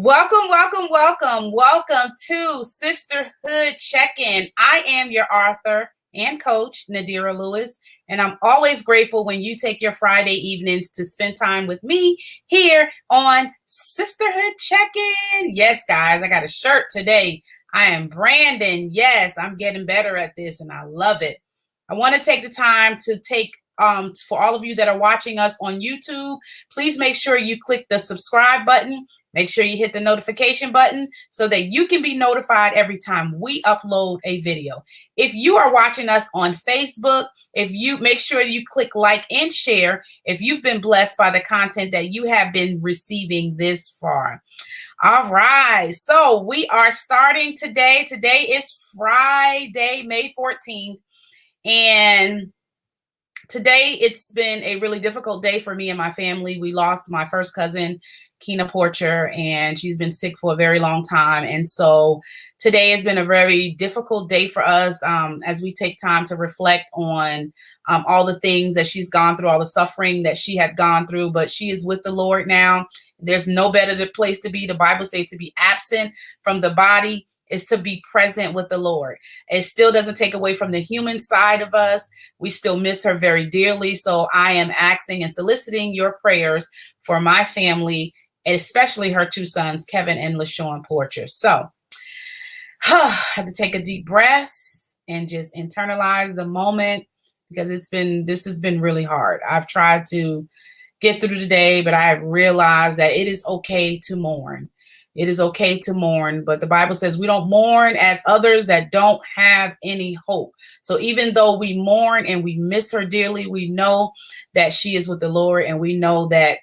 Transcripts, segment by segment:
Welcome to Sisterhood Check-in. I am your author and coach, Nadira Lewis, and I'm always grateful when you take your Friday evenings to spend time with me here on Sisterhood Check-in. Yes, guys, I got a shirt today. I am Brandon. Yes, I'm getting better at this, and I love it. I want to take the time to for all of you that are watching us on YouTube, please make sure you click the subscribe button. Make sure you hit the notification button so that you can be notified every time we upload a video. If you are watching us on Facebook, make sure you click like and share if you've been blessed by the content that you have been receiving this far. All right, so we are starting today. Today is Friday, May 14th, and today, it's been a really difficult day for me and my family. We lost my first cousin, Keena Porcher, and she's been sick for a very long time. And so today has been a very difficult day for us as we take time to reflect on all the things that she's gone through, all the suffering that she had gone through. But she is with the Lord now. There's no better place to be. The Bible says to be absent from the body is to be present with the Lord. It still doesn't take away from the human side of us. We still miss her very dearly. So I am asking and soliciting your prayers for my family, especially her two sons, Kevin and LaShawn Porcher. So I had to take a deep breath and just internalize the moment because this has been really hard. I've tried to get through the day, but I have realized that it is okay to mourn. It is okay to mourn, but the Bible says we don't mourn as others that don't have any hope. So even though we mourn and we miss her dearly, we know that she is with the Lord, and we know that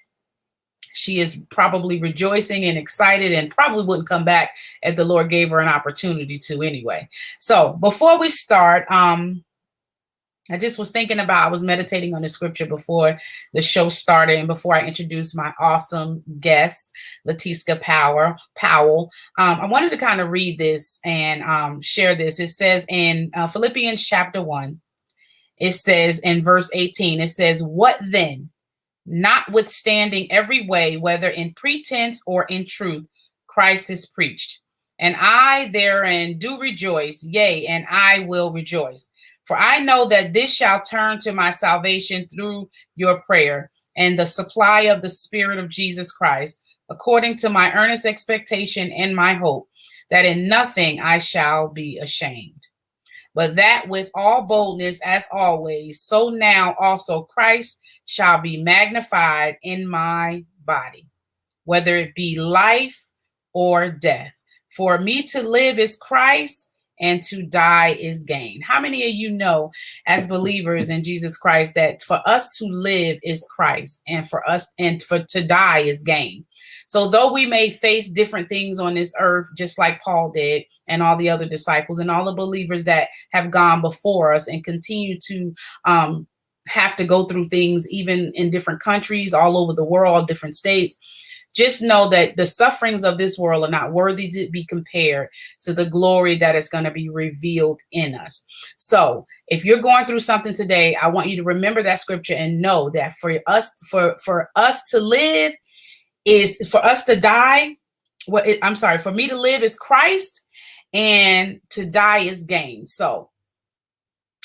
she is probably rejoicing and excited and probably wouldn't come back if the Lord gave her an opportunity to anyway. So before we start, I just was I was meditating on the scripture before the show started and before I introduced my awesome guest, Latiska Powell. I wanted to kind of read this and share this. It says in Philippians chapter 1, it says in verse 18, it says, "What then? Notwithstanding every way, whether in pretense or in truth, Christ is preached. And I therein do rejoice, yea, and I will rejoice. For I know that this shall turn to my salvation through your prayer and the supply of the Spirit of Jesus Christ, according to my earnest expectation and my hope, that in nothing I shall be ashamed. But that with all boldness as always, so now also Christ shall be magnified in my body, whether it be life or death. For me to live is Christ, and to die is gain." How many of you know, as believers in Jesus Christ, that for us to live is Christ, and for to die is gain? So though we may face different things on this earth, just like Paul did and all the other disciples and all the believers that have gone before us and continue to have to go through things even in different countries all over the world, different states, just know that the sufferings of this world are not worthy to be compared to the glory that is going to be revealed in us. So if you're going through something today, I want you to remember that scripture and know that for us to live is for us to die. For me to live is Christ, and to die is gain. So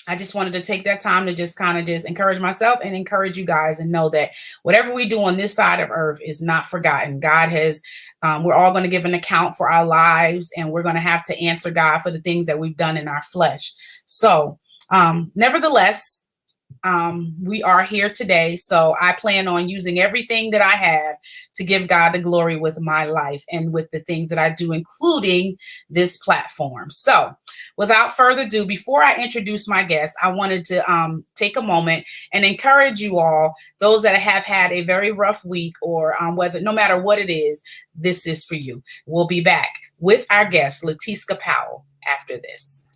I just wanted to take that time to just encourage myself and encourage you guys, and know that whatever we do on this side of earth is not forgotten. God has, we're all going to give an account for our lives, and we're going to have to answer God for the things that we've done in our flesh. So nevertheless, we are here today. So I plan on using everything that I have to give God the glory with my life and with the things that I do, including this platform. So without further ado, before I introduce my guest, I wanted to take a moment and encourage you all, those that have had a very rough week, or no matter what it is, this is for you. We'll be back with our guest, Latiska Powell, after this.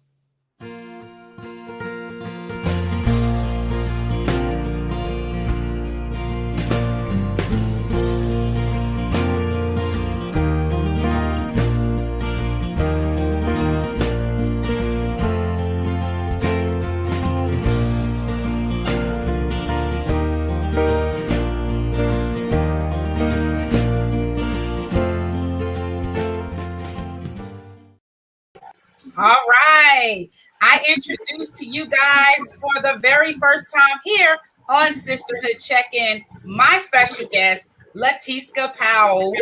I introduce to you guys for the very first time here on Sisterhood Check-In, my special guest, Latiska Powell.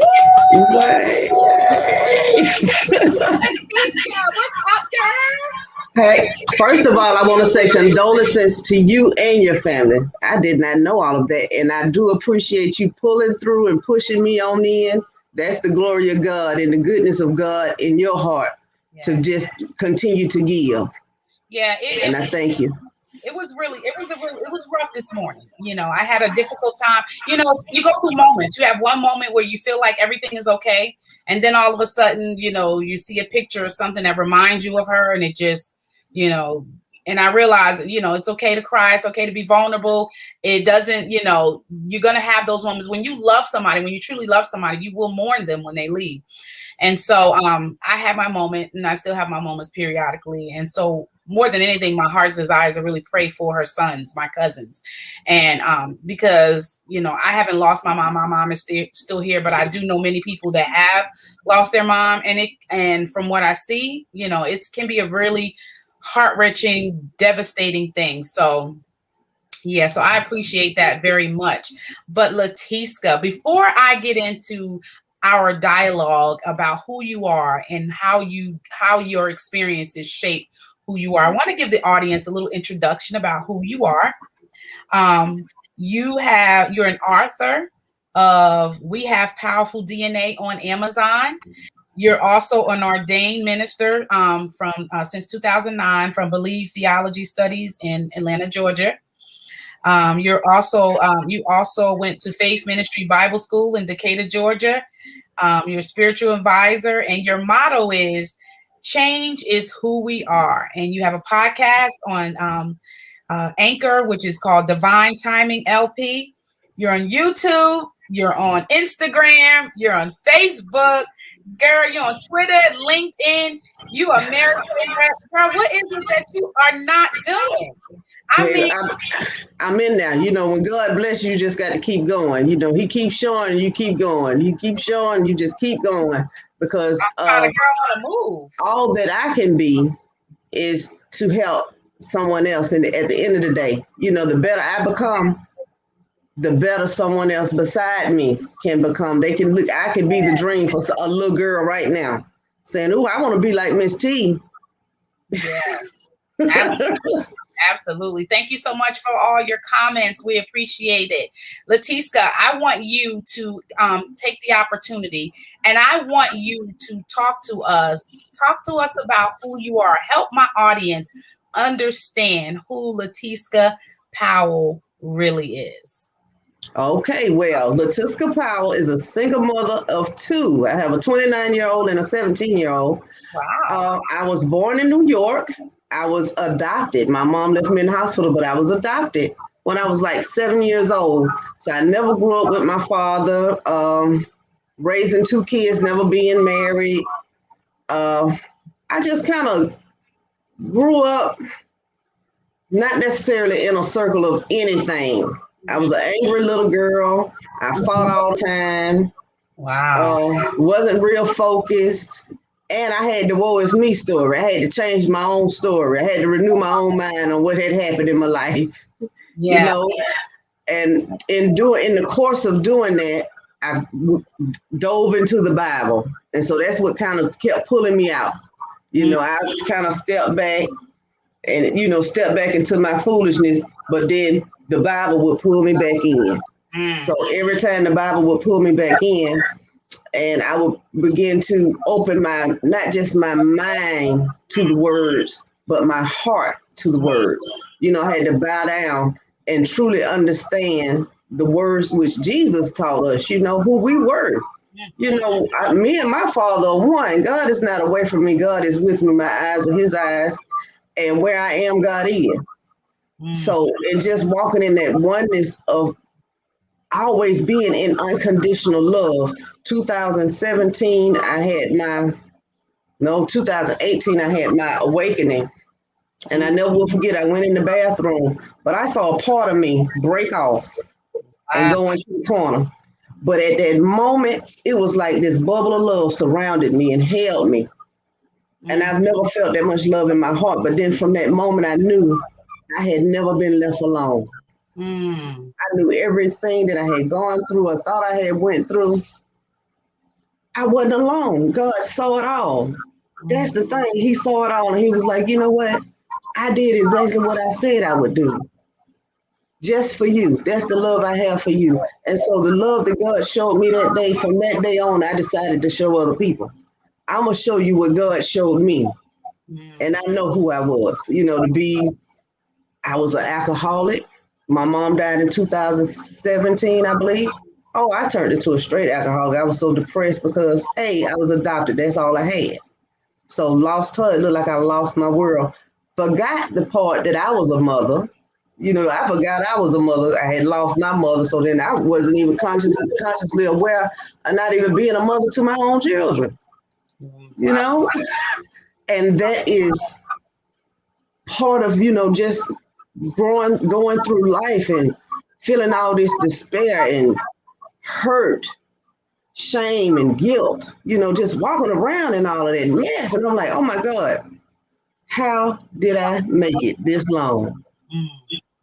Latiska, what's up, girl? Hey, first of all, I want to say condolences to you and your family. I did not know all of that, and I do appreciate you pulling through and pushing me on in. That's the glory of God and the goodness of God in your heart to just continue to give. Yeah, and I thank you. It was rough this morning. I had a difficult time. You go through moments. You have one moment where you feel like everything is okay, and then all of a sudden, you see a picture or something that reminds you of her, and it just, and I realize, it's okay to cry. It's okay to be vulnerable. It doesn't, you're going to have those moments when you love somebody, when you truly love somebody, you will mourn them when they leave. And so I had my moment, and I still have my moments periodically. And so more than anything, my heart's desire is to really pray for her sons, my cousins. And because, I haven't lost my mom. My mom is still here, but I do know many people that have lost their mom. And from what I see, it can be a really heart-wrenching, devastating thing. So yeah, so I appreciate that very much. But Latiska, before I get into our dialogue about who you are and how your experiences shape who you are, I want to give the audience a little introduction about who you are. You're an author of We Have Powerful DNA on Amazon. You're also an ordained minister since 2009 from Believe Theology Studies in Atlanta, Georgia. You also went to Faith Ministry Bible School in Decatur, Georgia. You're a spiritual advisor, and your motto is "Change is who we are." And you have a podcast on Anchor, which is called Divine Timing LP. You're on YouTube. You're on Instagram. You're on Facebook. Girl, you're on Twitter, LinkedIn. You are married. Girl, what is it that you are not doing? I'm in there. When God bless you, you just got to keep going. He keeps showing, you keep going. He keeps showing, you just keep going. Because all that I can be is to help someone else. And at the end of the day, the better I become, the better someone else beside me can become. They can look. I could be the dream for a little girl right now, saying, "Oh, I want to be like Miss T." Yeah. Absolutely. Thank you so much for all your comments. We appreciate it. Latiska, I want you to take the opportunity, and I want you to talk to us about who you are. Help my audience understand who Latiska Powell really is. Okay, well, Latiska Powell is a single mother of two. I have a 29-year-old and a 17-year-old. Wow. I was born in New York. I was adopted. My mom left me in the hospital, but I was adopted when I was like 7 years old. So I never grew up with my father, raising two kids, never being married. I just kind of grew up not necessarily in a circle of anything. I was an angry little girl. I fought all the time. Wow. Wasn't real focused. And I had the woe is me story. I had to change my own story. I had to renew my own mind on what had happened in my life. Yeah. And in the course of doing that, I dove into the Bible. And so that's what kind of kept pulling me out. I kind of stepped back and, stepped back into my foolishness, but then the Bible would pull me back in. So every time the Bible would pull me back in, and I would begin to open not just my mind to the words, but my heart to the words. I had to bow down and truly understand the words which Jesus taught us, who we were. Me and my Father are one. God is not away from me. God is with me. My eyes are his eyes. And where I am, God is. So, and just walking in that oneness of always being in unconditional love. 2018, I had my awakening. And I never will forget, I went in the bathroom, but I saw a part of me break off and go into the corner. But at that moment, it was like this bubble of love surrounded me and held me. And I've never felt that much love in my heart. But then from that moment, I knew I had never been left alone. I knew everything that I had gone through or thought I had went through. I wasn't alone. God saw it all. That's the thing. He saw it all. And he was like, you know what? I did exactly what I said I would do. Just for you. That's the love I have for you. And so the love that God showed me that day, from that day on, I decided to show other people. I'm going to show you what God showed me. And I know who I was. You know, I was an alcoholic. My mom died in 2017, I believe. Oh, I turned into a straight alcoholic. I was so depressed because, A, I was adopted. That's all I had. So lost her. It looked like I lost my world. Forgot the part that I was a mother. You know, I forgot I was a mother. I had lost my mother. So then I wasn't even consciously aware of not even being a mother to my own children. You know? And that is part of, you know, just going through life and feeling all this despair and hurt, shame and guilt, you know, just walking around and all of that mess. And I'm like, oh my God, how did I make it this long?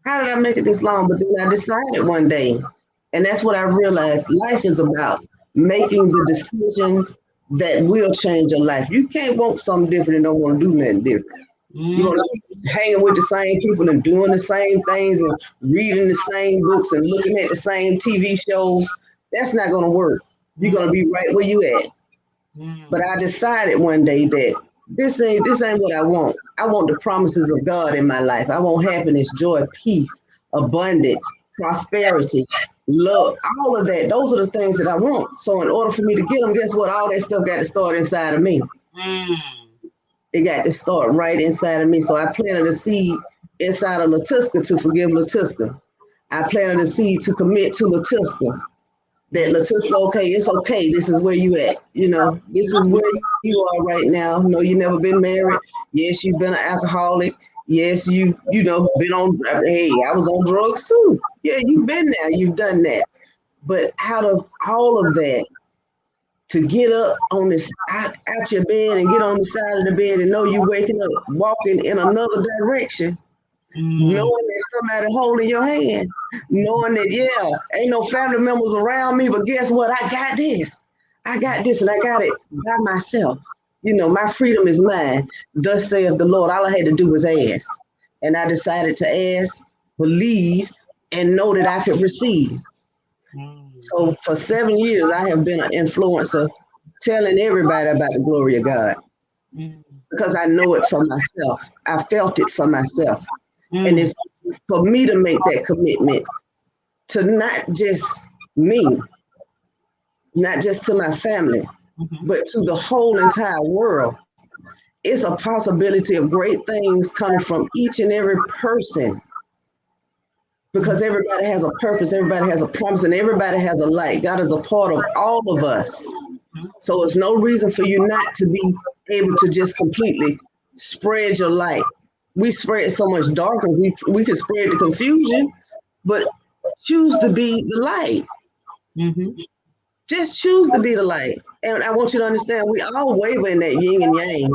How did I make it this long? But then I decided one day, and that's what I realized, life is about making the decisions that will change your life. You can't want something different and don't want to do nothing different. You want to keep hanging with the same people and doing the same things and reading the same books and looking at the same TV shows. That's not going to work. You're going to be right where you at. But I decided one day that this ain't what I want. I want the promises of God in my life. I want happiness, joy, peace, abundance, prosperity, love, all of that. Those are the things that I want. So in order for me to get them, guess what? All that stuff got to start inside of me. It got to start right inside of me. So I planted a seed inside of Latiska to forgive Latiska. I planted a seed to commit to Latiska. That Latiska, okay, it's okay. This is where you at. You know, this is where you are right now. No, you never been married. Yes, you've been an alcoholic. Yes, you know, been on, hey, I was on drugs too. Yeah, you've been there. You've done that. But out of all of that, to get up on this out your bed and get on the side of the bed and know you're waking up, walking in another direction, knowing that somebody holding your hand, knowing that, yeah, ain't no family members around me, but guess what? I got this and I got it by myself. You know, my freedom is mine. Thus saith the Lord. All I had to do was ask. And I decided to ask, believe, and know that I could receive. So for 7 years, I have been an influencer telling everybody about the glory of God because I know it for myself. I felt it for myself. And it's for me to make that commitment to not just me, not just to my family, but to the whole entire world. It's a possibility of great things coming from each and every person. Because everybody has a purpose, everybody has a promise, and everybody has a light. God is a part of all of us. So there's no reason for you not to be able to just completely spread your light. We spread so much darkness, we can spread the confusion, but choose to be the light. Just choose to be the light. And I want you to understand, we all waver in that yin and yang,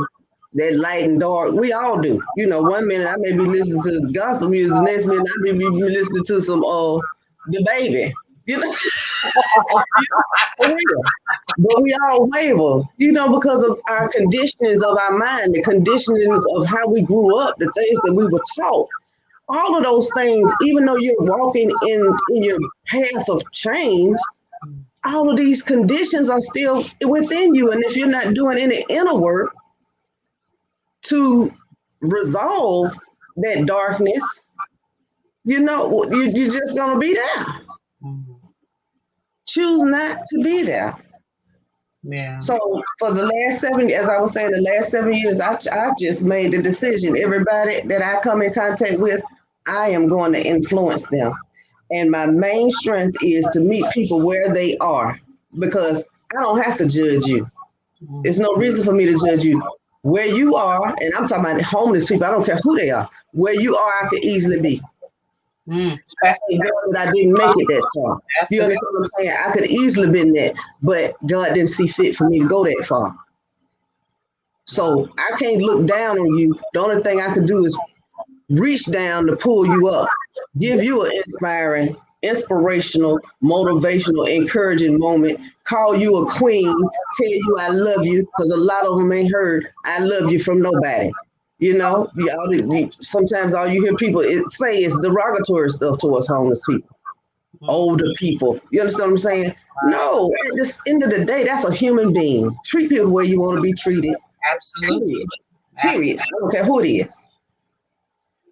that light and dark. We all do. You know, one minute I may be listening to gospel music, the next minute I may be listening to some the baby. You know, for real. But we all waver, you know, because of our conditionings of our mind, the conditionings of how we grew up, the things that we were taught. All of those things, even though you're walking in your path of change, all of these conditions are still within you. And if you're not doing any inner work to resolve that darkness, you know, you're just going to be there. Choose not to be there. Yeah. So for the last 7 years, as I was saying, the last 7 years, I just made the decision. Everybody that I come in contact with, I am going to influence them. And my main strength is to meet people where they are, because I don't have to judge you. There's no reason for me to judge you. Where you are, and I'm talking about homeless people, I don't care who they are. Where you are, I could easily be. I didn't make it that far. You understand what I'm saying? I could easily been there, but God didn't see fit for me to go that far. So I can't look down on you. The only thing I can do is reach down to pull you up, give you an inspiring, inspirational, motivational, encouraging moment, call you a queen, tell you I love you, because a lot of them ain't heard I love you from nobody. Sometimes all you hear people say is derogatory stuff towards homeless people, older people. You understand what I'm saying? No, at the end of the day, that's a human being. Treat people the way you want to be treated. Absolutely. Period. I don't care who it is.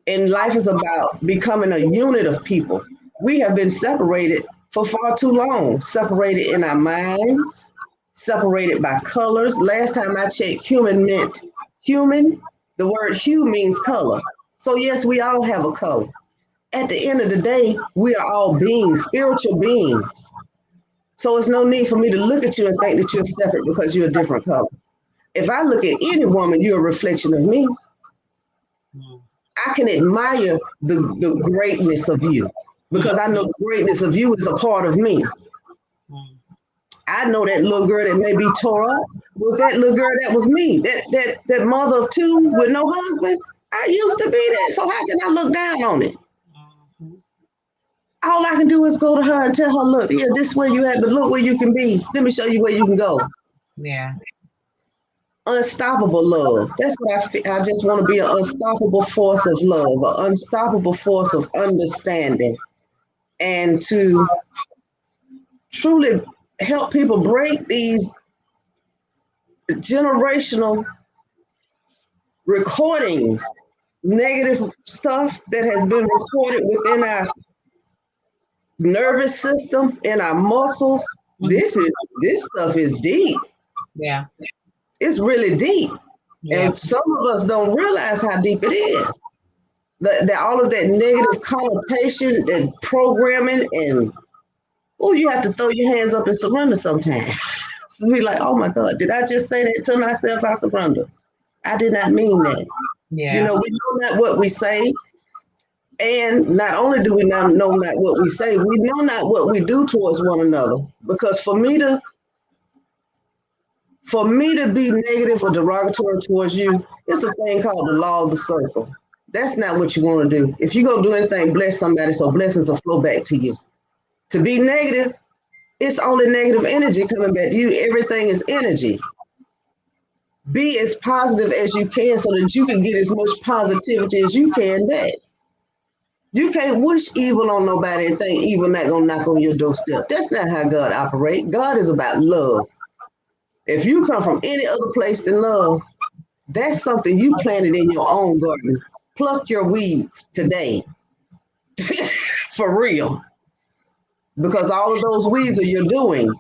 And life is about becoming a unit of people. We have been separated for far too long, separated in our minds, separated by colors. Last time I checked, human meant human. The word hue means color. So, yes, we all have a color. At the end of the day, we are all beings, spiritual beings. So, it's no need for me to look at you and think that you're separate because you're a different color. If I look at any woman, you're a reflection of me. I can admire the greatness of you because I know the greatness of you is a part of me. I know that little girl that may be tore up was that little girl that was me. That mother of two with no husband. I used to be that. So how can I look down on it? All I can do is go to her and tell her, look, yeah, this is where you at, but look where you can be. Let me show you where you can go. Yeah. Unstoppable love. That's what I feel. I just want to be an unstoppable force of love, an unstoppable force of understanding, and to truly help people break these generational recordings, negative stuff that has been recorded within our nervous system, in our muscles. This stuff is deep. Yeah. It's really deep. Yeah. And some of us don't realize how deep it is. That all of that negative connotation and programming, and you have to throw your hands up and surrender sometimes. So be like, oh my God, did I just say that to myself? I surrender. I did not mean that. Yeah. We know not what we say. And not only do we not know not what we say, we know not what we do towards one another. Because for me to be negative or derogatory towards you, it's a thing called the law of the circle. That's not what you want to do. If you're going to do anything, bless somebody so blessings will flow back to you. To be negative, it's only negative energy coming back to you. Everything is energy. Be as positive as you can so that you can get as much positivity as you can back. You can't wish evil on nobody and think evil not going to knock on your doorstep. That's not how God operates. God is about love. If you come from any other place than love, that's something you planted in your own garden. Pluck your weeds today. For real. Because all of those weeds are your doings.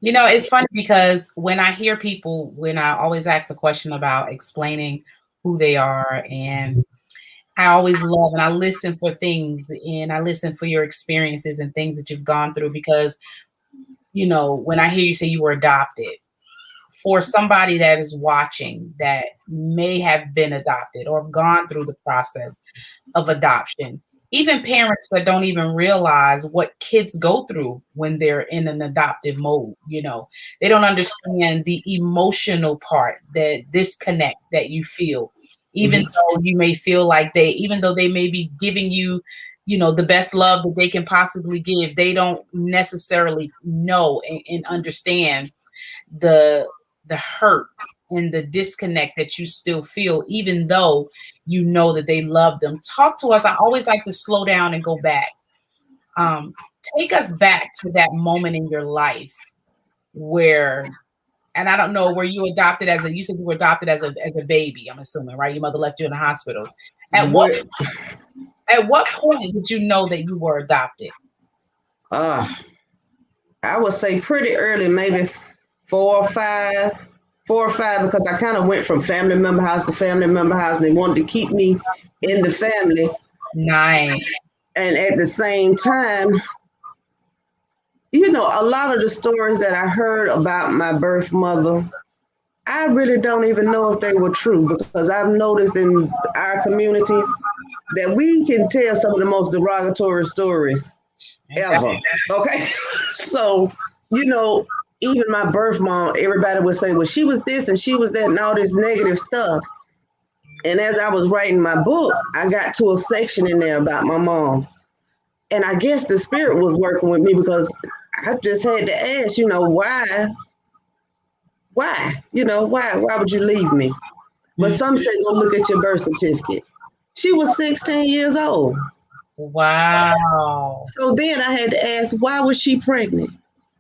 It's funny because when I hear people, when I always ask the question about explaining who they are, and I always love and I listen for things, and I listen for your experiences and things that you've gone through, because, when I hear you say you were adopted, for somebody that is watching that may have been adopted or have gone through the process of adoption, even parents that don't even realize what kids go through when they're in an adoptive mode, they don't understand the emotional part, that disconnect that you feel, even though you may feel like even though they may be giving you, the best love that they can possibly give, they don't necessarily know and understand the hurt and the disconnect that you still feel, even though you know that they love them. Talk to us. I always like to slow down and go back. Take us back to that moment in your life where, and I don't know, were you adopted you said you were adopted as a baby, I'm assuming, right? Your mother left you in the hospital. At what point did you know that you were adopted? I would say pretty early, maybe 4 or 5, because I kind of went from family member house to family member house, and they wanted to keep me in the family. Nice. And at the same time, a lot of the stories that I heard about my birth mother, I really don't even know if they were true, because I've noticed in our communities that we can tell some of the most derogatory stories ever. Okay. So, even my birth mom, everybody would say, well, she was this and she was that and all this negative stuff. And as I was writing my book, I got to a section in there about my mom. And I guess the spirit was working with me because I just had to ask, why, why would you leave me? But some say, go look at your birth certificate. She was 16 years old. Wow. So then I had to ask, why was she pregnant?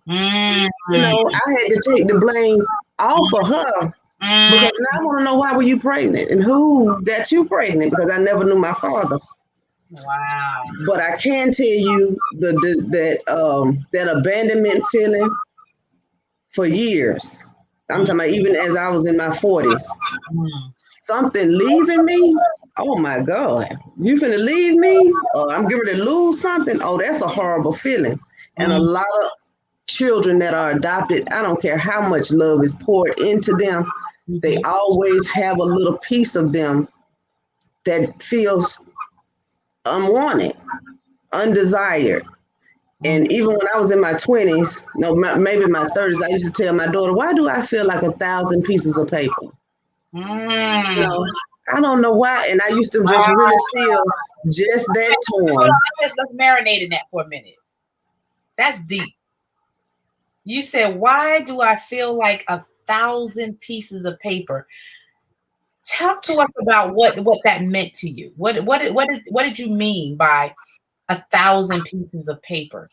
Mm-hmm. I had to take the blame off of her because now I want to know, why were you pregnant and who got you pregnant, because I never knew my father. Wow. But I can tell you that abandonment feeling for years. I'm talking about even as I was in my 40s. Something leaving me. Oh my God. You finna leave me? Or I'm getting ready to lose something? Oh, that's a horrible feeling. And a lot of children that are adopted, I don't care how much love is poured into them, they always have a little piece of them that feels unwanted, undesired. And even when I was in my 20s, maybe my 30s, I used to tell my daughter, why do I feel like 1,000 pieces of paper? I don't know why. And I used to just really feel just that torn. Let's marinate in that for a minute. That's deep. You said, why do I feel like 1,000 pieces of paper? Talk to us about what that meant to you. What did you mean by 1,000 pieces of paper?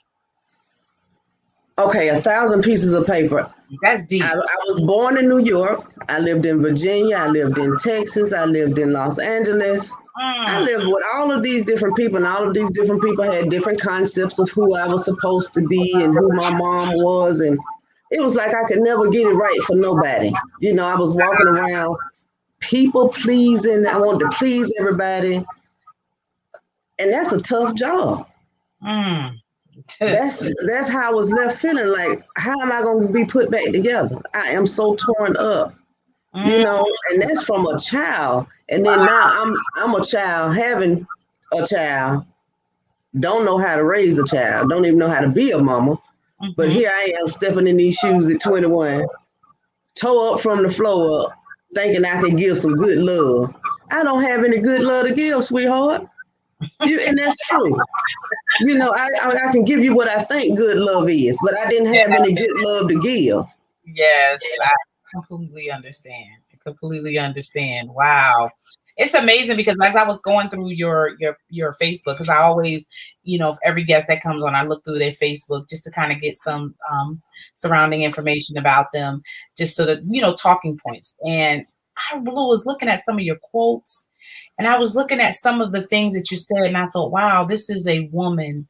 Okay, 1,000 pieces of paper. That's deep. I was born in New York. I lived in Virginia. I lived in Texas. I lived in Los Angeles. I lived with all of these different people, and all of these different people had different concepts of who I was supposed to be and who my mom was. And it was like I could never get it right for nobody. I was walking around people pleasing. I wanted to please everybody. And that's a tough job. That's how I was left feeling like, how am I going to be put back together? I am so torn up, and that's from a child. And then now I'm a child having a child, don't know how to raise a child, don't even know how to be a mama. But here I am stepping in these shoes at 21, toe up from the floor up, thinking I can give some good love. I don't have any good love to give, sweetheart. And that's true. I can give you what I think good love is, but I didn't have any good love to give. Yes, I completely understand. Wow. It's amazing because as I was going through your Facebook, because I always, every guest that comes on, I look through their Facebook just to kind of get some surrounding information about them, just so that, talking points. And I was looking at some of your quotes, and I was looking at some of the things that you said, and I thought, wow, this is a woman.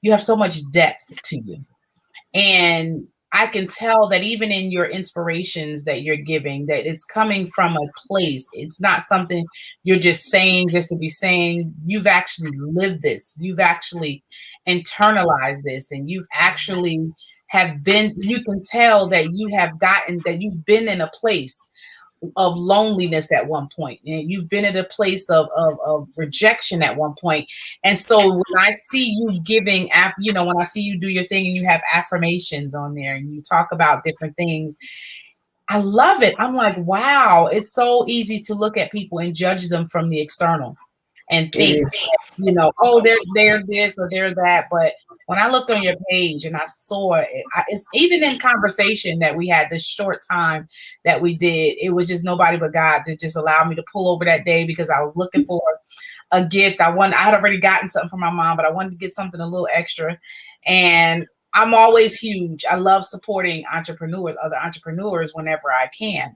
You have so much depth to you. And I can tell that even in your inspirations that you're giving, that it's coming from a place. It's not something you're just saying just to be saying. You've actually lived this. You've actually internalized this, and you've actually you can tell that you've been in a place of loneliness at one point, and you've been at a place of rejection at one point. And so when I see you giving, when I see you do your thing and you have affirmations on there and you talk about different things, I love it. I'm like, wow, it's so easy to look at people and judge them from the external and think, oh, they're this or they're that. But when I looked on your page and I saw it, it's even in conversation that we had this short time that we did, it was just nobody but God to just allow me to pull over that day because I was looking for a gift. I had already gotten something from my mom, but I wanted to get something a little extra. And I'm always huge. I love supporting other entrepreneurs whenever I can.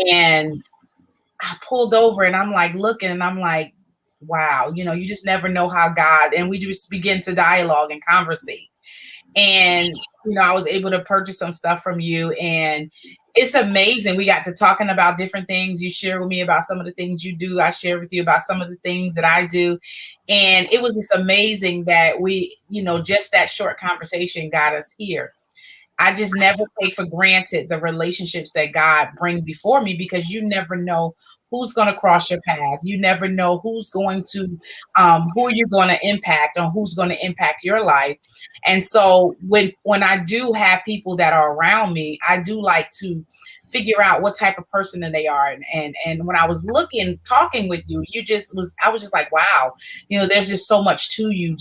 And I pulled over and I'm like looking and I'm like, wow, you just never know how God, and we just begin to dialogue and conversate. And, I was able to purchase some stuff from you, and it's amazing. We got to talking about different things. You share with me about some of the things you do. I share with you about some of the things that I do. And it was just amazing that we, just that short conversation got us here. I just never take for granted the relationships that God bring before me, because you never know who's going to cross your path. You never know who's going to, who you're going to impact, or who's going to impact your life. And so when I do have people that are around me, I do like to figure out what type of person that they are. And when I was talking with you, I was just like, wow, there's just so much to you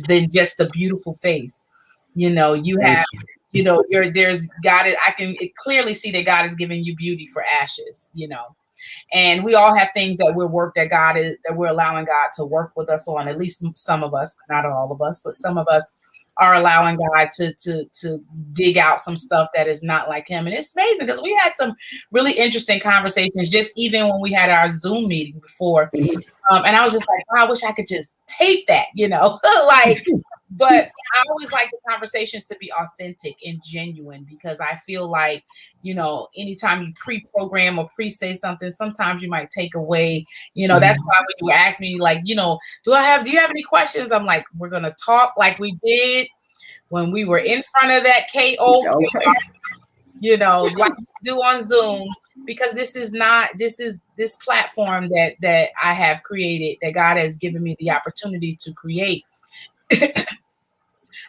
than just the beautiful face. You have, there's God. I can clearly see that God is giving you beauty for ashes, and we all have things that we're allowing God to work with us on. At least some of us, not all of us, but some of us are allowing God to dig out some stuff that is not like him. And it's amazing, because we had some really interesting conversations just even when we had our Zoom meeting before. And I was just like, oh, I wish I could just tape that, like, but I always like the conversations to be authentic and genuine, because I feel like, anytime you pre-program or pre-say something, sometimes you might take away, that's why when you ask me, like, do you have any questions? I'm like, we're going to talk like we did when we were in front of that KO, like we do on Zoom, because this platform that I have created, that God has given me the opportunity to create.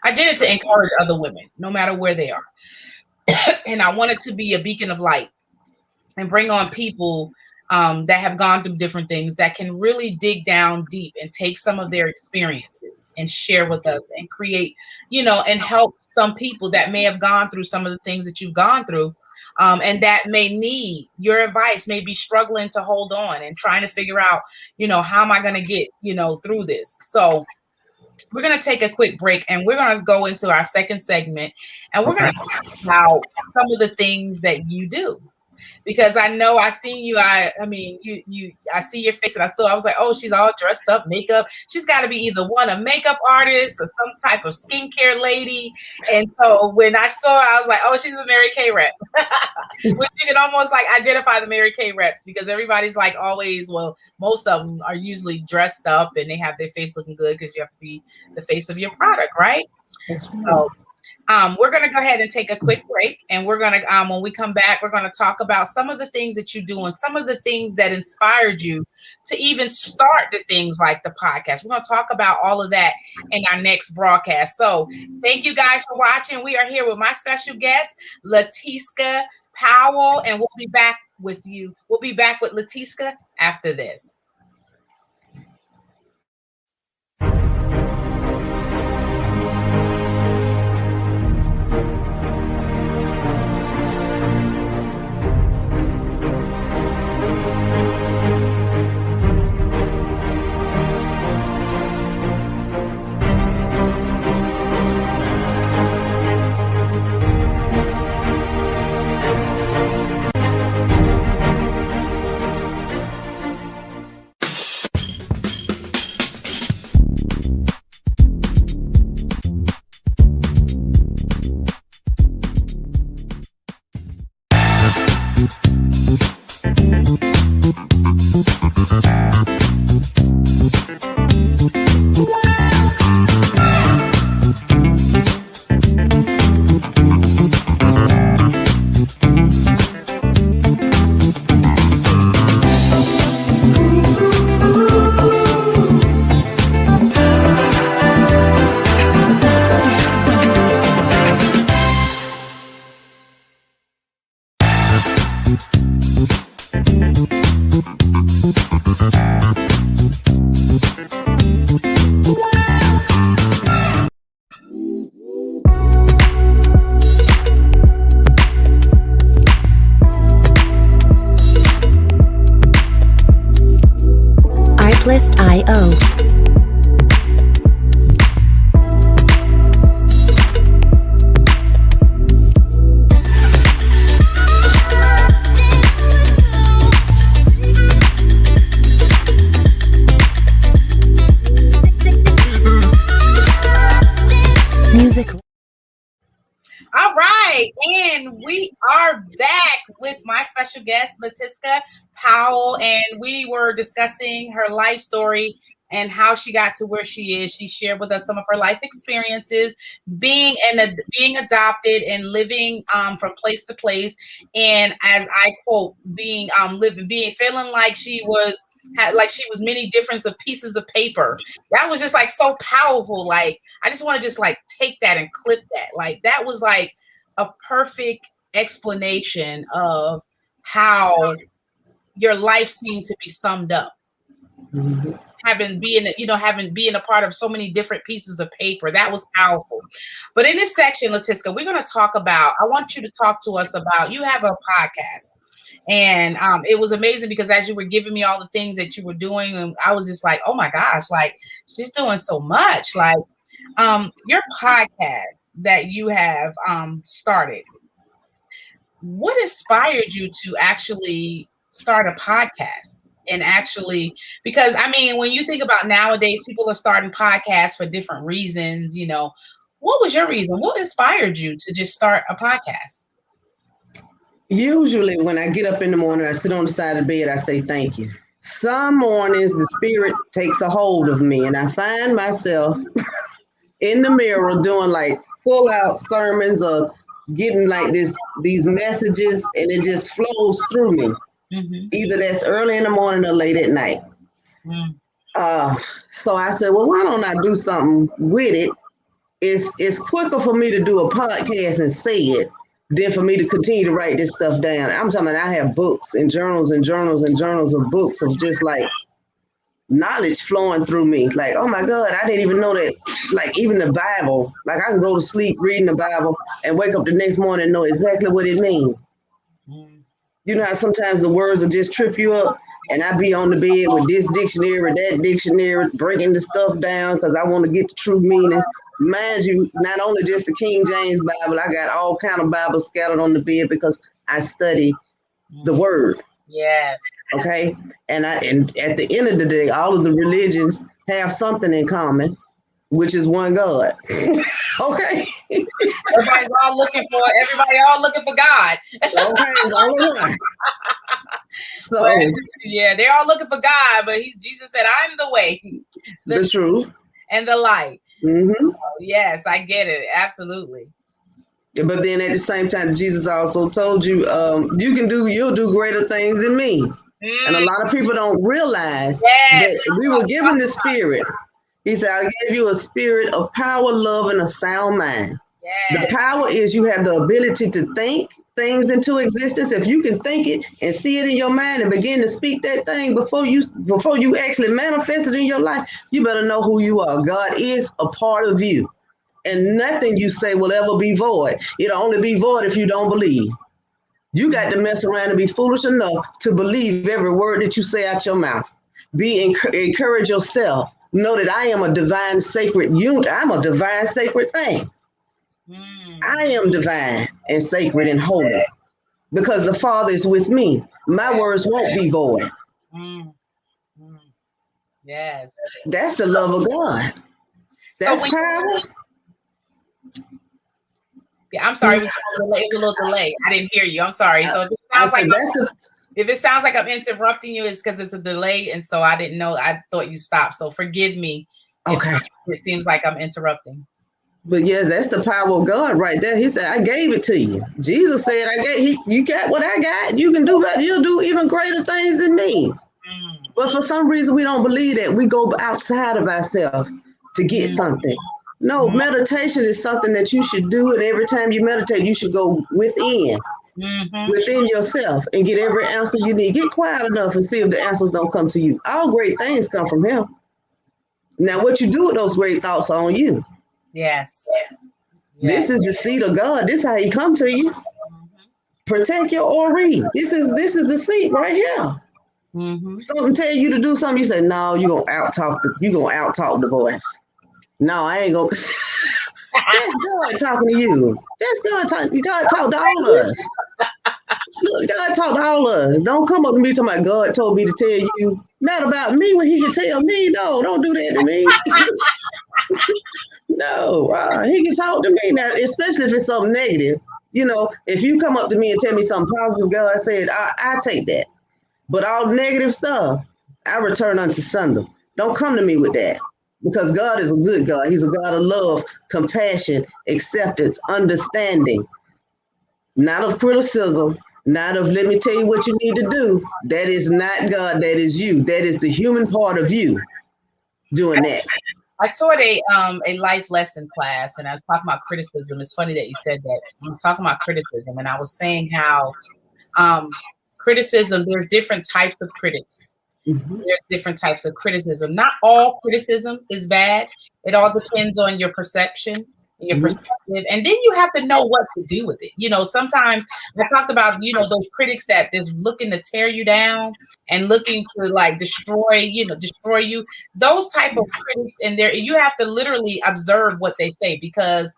I did it to encourage other women, no matter where they are. And I wanted to be a beacon of light and bring on people that have gone through different things, that can really dig down deep and take some of their experiences and share with us and create, and help some people that may have gone through some of the things that you've gone through. And that may need your advice, may be struggling to hold on and trying to figure out, how am I going to get, through this? So we're going to take a quick break, and we're going to go into our second segment, and we're going to talk about some of the things that you do. Because I know I seen you. I see your face, and I was like, oh, she's all dressed up, makeup. She's got to be either a makeup artist or some type of skincare lady. And so when I saw her, I was like, oh, she's a Mary Kay rep. Which you can almost like identify the Mary Kay reps, because everybody's like always, well, most of them are usually dressed up and they have their face looking good, because you have to be the face of your product, right? So we're going to go ahead and take a quick break, and we're going to, when we come back, we're going to talk about some of the things that you do and some of the things that inspired you to even start the things like the podcast. We're going to talk about all of that in our next broadcast. So thank you guys for watching. We are here with my special guest, Latiska Powell, and we'll be back with you. We'll be back with Latiska after this. Artlist.io. Music. All right, and we are back with my special guest, Latiska Powell, and we were discussing her life story and how she got to where she is. She shared with us some of her life experiences, being adopted and living from place to place, and as I quote, being feeling like she was many different pieces of paper. That was just like so powerful. Like I just want to just like take that and clip that. Like that was like a perfect explanation of how your life seemed to be summed up. Mm-hmm. Having been a part of so many different pieces of paper. That was powerful. But in this section, Latiska, we're going to talk about, I want you to talk to us about, you have a podcast. And it was amazing because as you were giving me all the things that you were doing, and I was just like, oh my gosh, like she's doing so much. Like your podcast that you have started, what inspired you to actually start a podcast? And actually, because I mean, when you think about nowadays, people are starting podcasts for different reasons, you know. What was your reason? What inspired you to just start a podcast? Usually when I get up in the morning, I sit on the side of the bed, I say thank you. Some mornings the spirit takes a hold of me and I find myself in the mirror doing like full out sermons or getting like these messages, and it just flows through me. Mm-hmm. Either that's early in the morning or late at night. So I said, well, why don't I do something with it? It's quicker for me to do a podcast and say it than for me to continue to write this stuff down. I'm talking about I have books and journals and journals and journals of books of just like knowledge flowing through me. Like, oh my God, I didn't even know that. Like even the Bible, like I can go to sleep reading the Bible and wake up the next morning and know exactly what it means. You know how sometimes the words will just trip you up, and I be on the bed with this dictionary, that dictionary, breaking the stuff down because I want to get the true meaning. Mind you, not only just the King James Bible, I got all kind of Bibles scattered on the bed because I study the word. Yes. Okay. And at the end of the day, all of the religions have something in common, which is one God. Okay. Everybody all looking for God. Okay, it's all around. So but, yeah, they're all looking for God, but Jesus said, "I'm the way, the truth, and the light." Mm-hmm. Yes, I get it. Absolutely. But then at the same time, Jesus also told you, you'll do greater things than me. And a lot of people don't realize that we were given the spirit. He said, I gave you a spirit of power, love, and a sound mind. Yes. The power is you have the ability to think things into existence. If you can think it and see it in your mind and begin to speak that thing before you actually manifest it in your life, you better know who you are. God is a part of you. And nothing you say will ever be void. It'll only be void if you don't believe. You got to mess around and be foolish enough to believe every word that you say out your mouth. Encourage yourself. Know that I am a divine sacred unit. I'm a divine sacred thing. I am divine and sacred and holy because the Father is with me. My words won't be void. Yes. That's the love of God. That's power. Yeah, I'm sorry. It was a little delay. I didn't hear you. I'm sorry. So if it sounds like I'm interrupting you, it's because it's a delay, and so I didn't know. I thought you stopped. So forgive me. Okay. It seems like I'm interrupting. But yes, that's the power of God right there. He said, I gave it to you. Jesus said, you got what I got. You can do that. You'll do even greater things than me. But for some reason, we don't believe that. We go outside of ourselves to get something. No, meditation is something that you should do. And every time you meditate, you should go within yourself and get every answer you need. Get quiet enough and see if the answers don't come to you. All great things come from him. Now, what you do with those great thoughts are on you. Yes. This is the seed of God. This is how he come to you. Protect your ori. This is the seed right here. Something tell you to do something, you say, no, you're gonna out-talk the voice. No, I ain't gonna. That's God talking to you. That's God talking. God talk to all of us. Look, God talk to all of us. Don't come up to me talking about God told me to tell you. Not about me when he can tell me. No, don't do that to me. No, he can talk to me now, especially if it's something negative. You know, if you come up to me and tell me something positive, God said, I take that. But all negative stuff, I return unto sender. Don't come to me with that. Because God is a good God. He's a God of love, compassion, acceptance, understanding, not of criticism, not of let me tell you what you need to do. That is not God. That is you. That is the human part of you doing that. I taught a life lesson class, and I was talking about criticism. It's funny that you said that. I was talking about criticism, and I was saying how criticism, there's different types of critics. Mm-hmm. There's different types of criticism. Not all criticism is bad. It all depends on your perception and your perspective. And then you have to know what to do with it. You know, sometimes I talked about, you know, those critics that is looking to tear you down and looking to like destroy you. Those type of critics, and there you have to literally observe what they say, because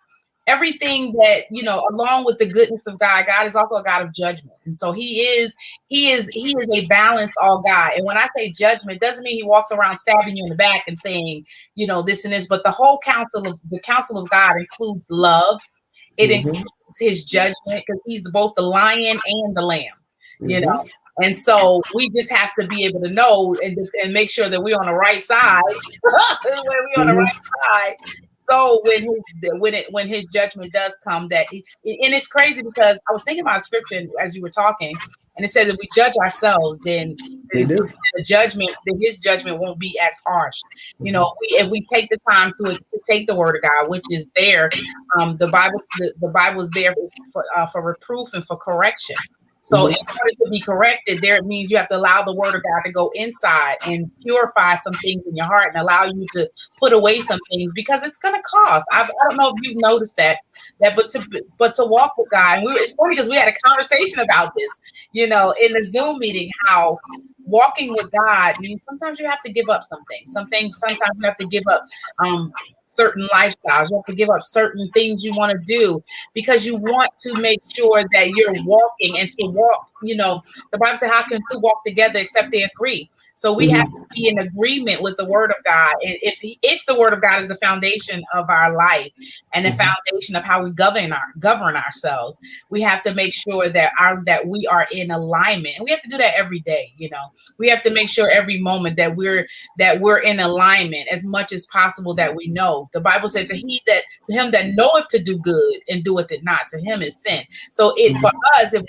everything that, you know, along with the goodness of God, God is also a God of judgment. And so he is a balanced all God. And when I say judgment, doesn't mean he walks around stabbing you in the back and saying, you know, this and this, but the whole counsel of God includes love. It includes his judgment, because he's both the lion and the lamb, you know. And so we just have to be able to know and make sure that we're on the right side. We're on the right side. So when his judgment does come, and it's crazy, because I was thinking about scripture as you were talking, and it says if we judge ourselves, then his judgment won't be as harsh. You know, if we take the time to take the word of God, which is there, the Bible is there for reproof and for correction. So in order to be corrected, there it means you have to allow the word of God to go inside and purify some things in your heart and allow you to put away some things, because it's going to cost. I don't know if you've noticed that but to walk with God, and it's funny because we had a conversation about this, you know, in the Zoom meeting, how walking with God means sometimes you have to give up something. Sometimes you have to give up certain lifestyles. You have to give up certain things you want to do, because you want to make sure that you're walking. And to walk, you know, the Bible says, how can two walk together except they agree? So we have to be in agreement with the word of God. And if the word of God is the foundation of our life and the foundation of how we govern ourselves, we have to make sure that we are in alignment. And we have to do that every day. You know, we have to make sure every moment that we're in alignment as much as possible, that we know. The Bible says, to him that knoweth to do good and doeth it not, to him is sin. So for us, if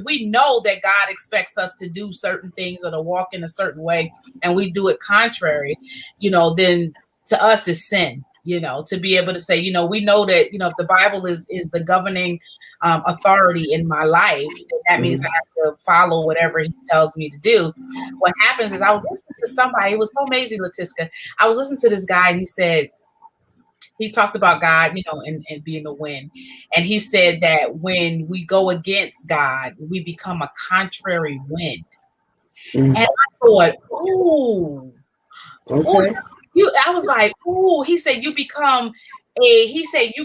we know that God expects us to do certain things or to walk in a certain way, and we do it contrary, you know, then to us is sin. You know, to be able to say, you know, we know that, you know, if the Bible is the governing authority in my life, that means I have to follow whatever he tells me to do. What happens is, I was listening to somebody, it was so amazing, Latiska. I was listening to this guy, and he talked about God, you know, and being the wind. And he said that when we go against God, we become a contrary wind. And I thought, ooh, Okay. I was like, ooh, he said you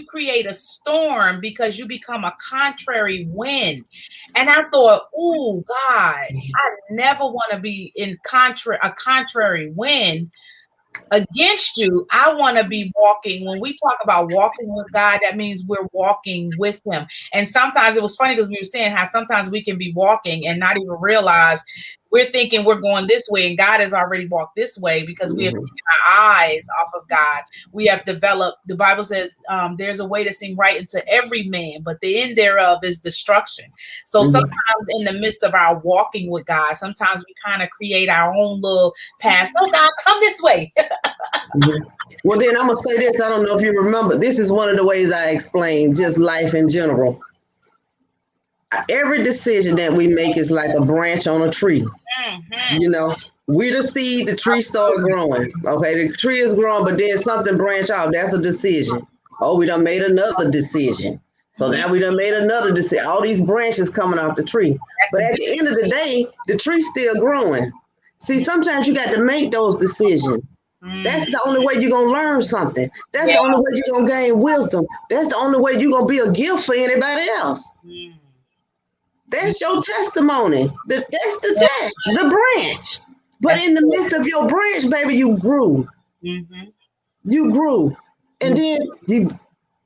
create a storm because you become a contrary wind. And I thought, ooh, God, I never want to be a contrary wind against you. I want to be walking. When we talk about walking with God, that means we're walking with him. And sometimes it was funny because we were saying how sometimes we can be walking and not even realize we're thinking we're going this way, and God has already walked this way, because we have taken our eyes off of God. We have developed, the Bible says, there's a way to seem right unto every man, but the end thereof is destruction. So sometimes in the midst of our walking with God, sometimes we kind of create our own little path. Oh, God, come this way. Well, then I'm going to say this. I don't know if you remember. This is one of the ways I explain just life in general. Every decision that we make is like a branch on a tree. You know, we the seed, the tree start growing. Okay, the tree is growing, but then something branch out. That's a decision. Oh, we done made another decision. So now we done made another decision. All these branches coming off the tree. But at the end of the day, the tree's still growing. See, sometimes you got to make those decisions. That's the only way you're going to learn something. That's the only way you're going to gain wisdom. That's the only way you're going to be a gift for anybody else. That's your testimony. That's the test, the branch. But in the midst of your branch, baby, you grew. You grew. And then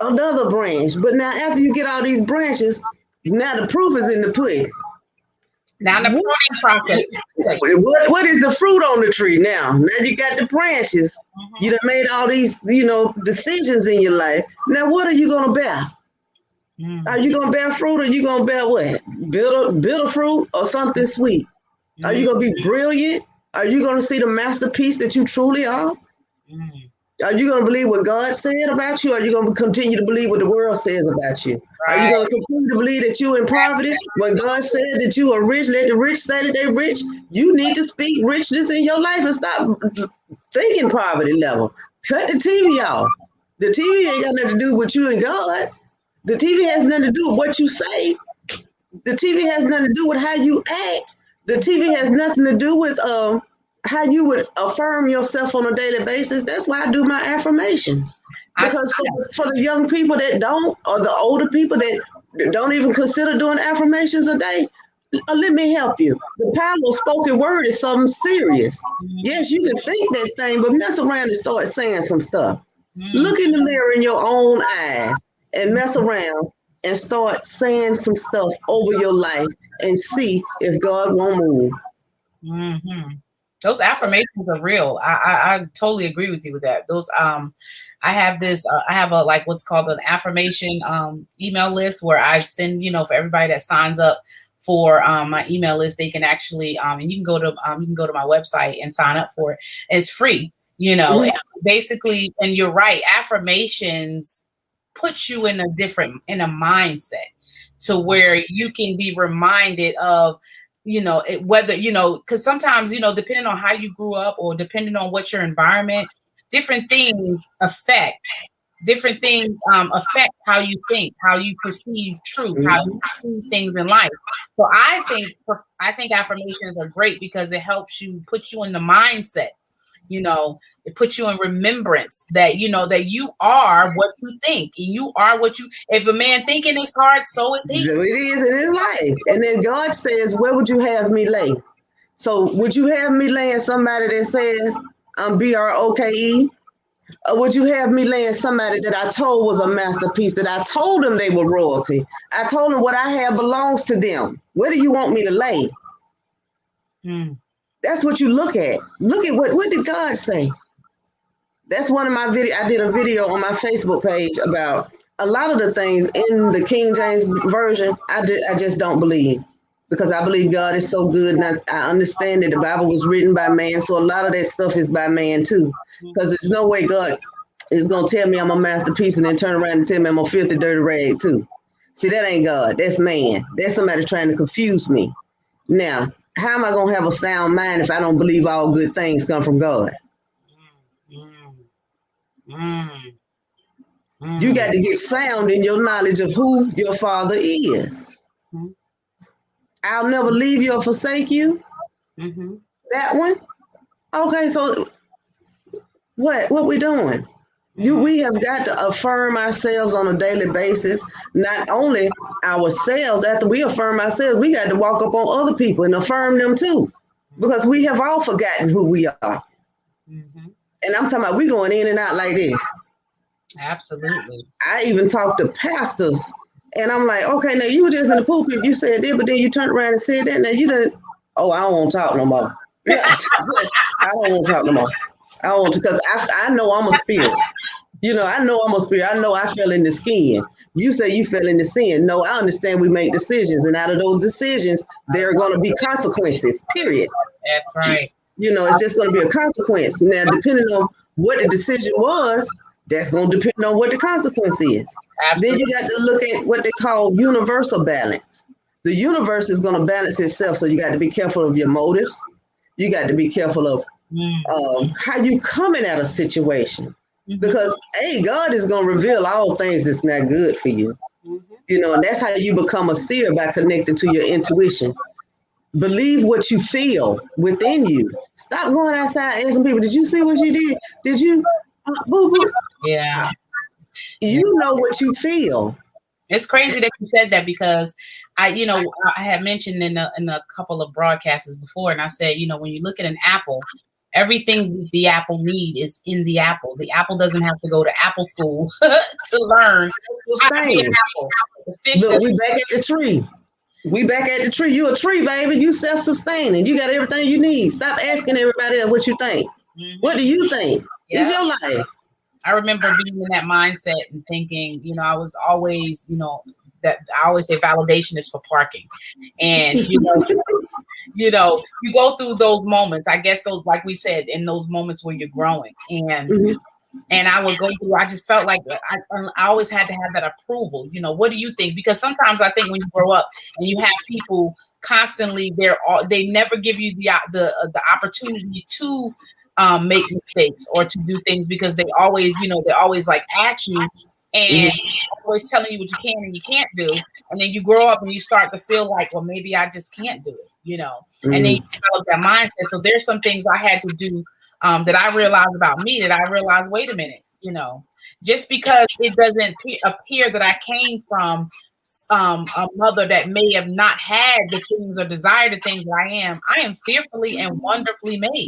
another branch. But now after you get all these branches, now the proof is in the pudding. Now the pruning process. What is the fruit on the tree now? Now you got the branches. Mm-hmm. You done made all these, decisions in your life. Now what are you gonna bear? Mm-hmm. Are you gonna bear fruit, or you gonna bear what? Bitter fruit, or something sweet? Mm-hmm. Are you gonna be brilliant? Are you gonna see the masterpiece that you truly are? Mm-hmm. Are you going to believe what God said about you? Or are you going to continue to believe what the world says about you? Right. Are you going to continue to believe that you're in poverty? When God said that you are rich, let the rich say that they're rich. You need to speak richness in your life and stop thinking poverty level. Cut the TV off. The TV ain't got nothing to do with you and God. The TV has nothing to do with what you say. The TV has nothing to do with how you act. The TV has nothing to do with how you would affirm yourself on a daily basis. That's why I do my affirmations. Because for the young people that don't, or the older people that don't even consider doing affirmations a day, let me help you. The power of spoken word is something serious. Yes, you can think that thing, but mess around and start saying some stuff. Look in the mirror in your own eyes and mess around and start saying some stuff over your life and see if God won't move. Mm-hmm. Those affirmations are real. I totally agree with you with that. Those I have this I have a like what's called an affirmation email list where I send, for everybody that signs up for my email list, they can actually and you can go to my website and sign up for it. It's free, Mm-hmm. And basically, and you're right, affirmations put you in a mindset to where you can be reminded of whether, because sometimes, depending on how you grew up or depending on what your environment, different things affect how you think, how you perceive truth, how you see things in life. So I think affirmations are great because it helps you, put you in the mindset. It puts you in remembrance that, that you are what you think. You are what you, if a man thinking is hard, so is he. It is in his life. And then God says, where would you have me lay? So would you have me laying somebody that says I'm BROKE? Or would you have me laying somebody that I told was a masterpiece, that I told them they were royalty? I told them what I have belongs to them. Where do you want me to lay? That's what you look at. Look at what did God say? That's one of my videos. I did a video on my Facebook page about a lot of the things in the King James Version. I just don't believe, because I believe God is so good, and I understand that the Bible was written by man, so a lot of that stuff is by man too. Because there's no way God is going to tell me I'm a masterpiece and then turn around and tell me I'm a filthy, dirty rag too. See, that ain't God. That's man. That's somebody trying to confuse me. Now, how am I going to have a sound mind if I don't believe all good things come from God? You got to get sound in your knowledge of who your Father is. I'll never leave you or forsake you. That one. Okay, so what we doing? We have got to affirm ourselves on a daily basis. Not only ourselves, after we affirm ourselves, we got to walk up on other people and affirm them too, because we have all forgotten who we are. And I'm talking about we going in and out like this. Absolutely. I even talk to pastors, and I'm like, okay, now you were just in the pulpit, you said that, but then you turned around and said that. Now you didn't. Oh, I don't want to talk no more. I don't want to talk no more. I don't want to, because I know I'm a spirit. I know I'm a spirit. I know I fell in the skin. You say you fell in the sin. No, I understand we make decisions, and out of those decisions, there are going to be consequences, period. That's right. It's just going to be a consequence. Now, depending on what the decision was, that's going to depend on what the consequence is. Absolutely. Then you got to look at what they call universal balance. The universe is going to balance itself, so you got to be careful of your motives. You got to be careful of how you coming at a situation, because God is going to reveal all things that's not good for you. And that's how you become a seer, by connecting to your intuition. Believe what you feel within you. Stop going outside asking people, did you see what you did? Did you? Boo boo. Yeah. You know what you feel. It's crazy that you said that, because I had mentioned in a couple of broadcasts before, and I said, when you look at an apple, everything the apple need is in the apple. The apple doesn't have to go to apple school to learn how to be an apple. The fish. Look, we back at the tree. We back at the tree. You a tree, baby. You self-sustaining. You got everything you need. Stop asking everybody else what you think. What do you think? Yeah. It's your life. I remember being in that mindset and thinking, I was always, that I always say validation is for parking. And, you go through those moments, I guess those, like we said, in those moments where you're growing. And I would go through, I just felt like I always had to have that approval. What do you think? Because sometimes I think when you grow up and you have people constantly, they never give you the opportunity to make mistakes or to do things, because they always like at you and always telling you what you can and you can't do. And then you grow up and you start to feel like, well, maybe I just can't do it, and then you develop that mindset. So there's some things I had to do that I realized about me, that I realized, wait a minute, just because it doesn't appear that I came from a mother that may have not had the things or desire the things that I am fearfully and wonderfully made.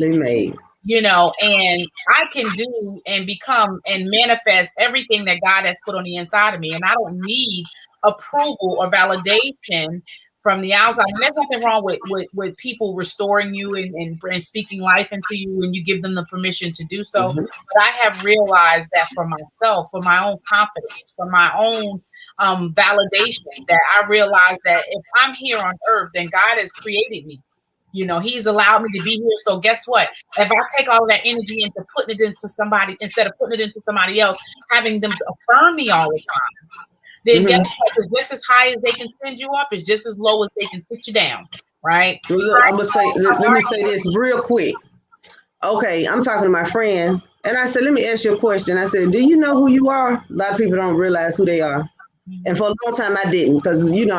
And I can do and become and manifest everything that God has put on the inside of me. And I don't need approval or validation from the outside. And there's nothing wrong with people restoring you and speaking life into you when you give them the permission to do so. But I have realized that for myself, for my own confidence, for my own validation, that I realize that if I'm here on earth, then God has created me. He's allowed me to be here. So guess what? If I take all of that energy into putting it into somebody, instead of putting it into somebody else, having them affirm me all the time, then guess what? It's just as high as they can send you up. It's just as low as they can sit you down. Right? Well, look, I'm gonna say, let me say this real quick. Okay, I'm talking to my friend, and I said, let me ask you a question. I said, do you know who you are? A lot of people don't realize who they are. And for a long time, I didn't, because grew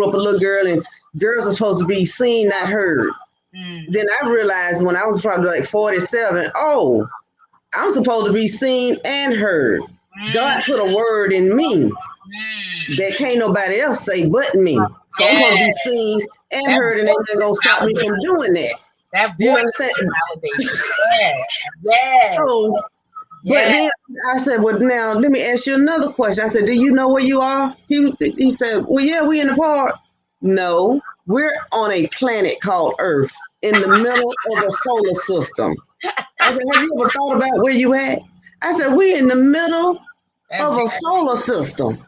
up a little girl, and girls are supposed to be seen, not heard. Then I realized when I was probably like 47, I'm supposed to be seen and heard. God put a word in me that can't nobody else say but me. So I'm supposed to be seen and heard, and they're gonna stop me from doing that. That you understand? Validation. Yes. So, but then I said, well, now let me ask you another question. I said, do you know where you are? He said, well, yeah, we in the park. No, we're on a planet called Earth in the middle of a solar system. I said, have you ever thought about where you at? I said, we in the middle of a solar system.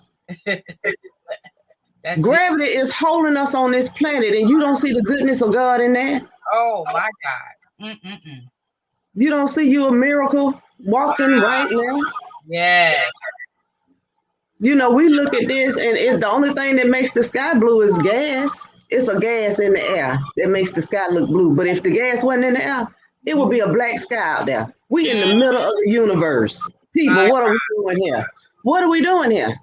Gravity is holding us on this planet, and you don't see the goodness of God in that? Oh, my God. You don't see you a miracle walking right now? Yes. We look at this, and the only thing that makes the sky blue is gas. It's a gas in the air that makes the sky look blue. But if the gas wasn't in the air, it would be a black sky out there. We in the middle of the universe. People, what are we doing here? What are we doing here?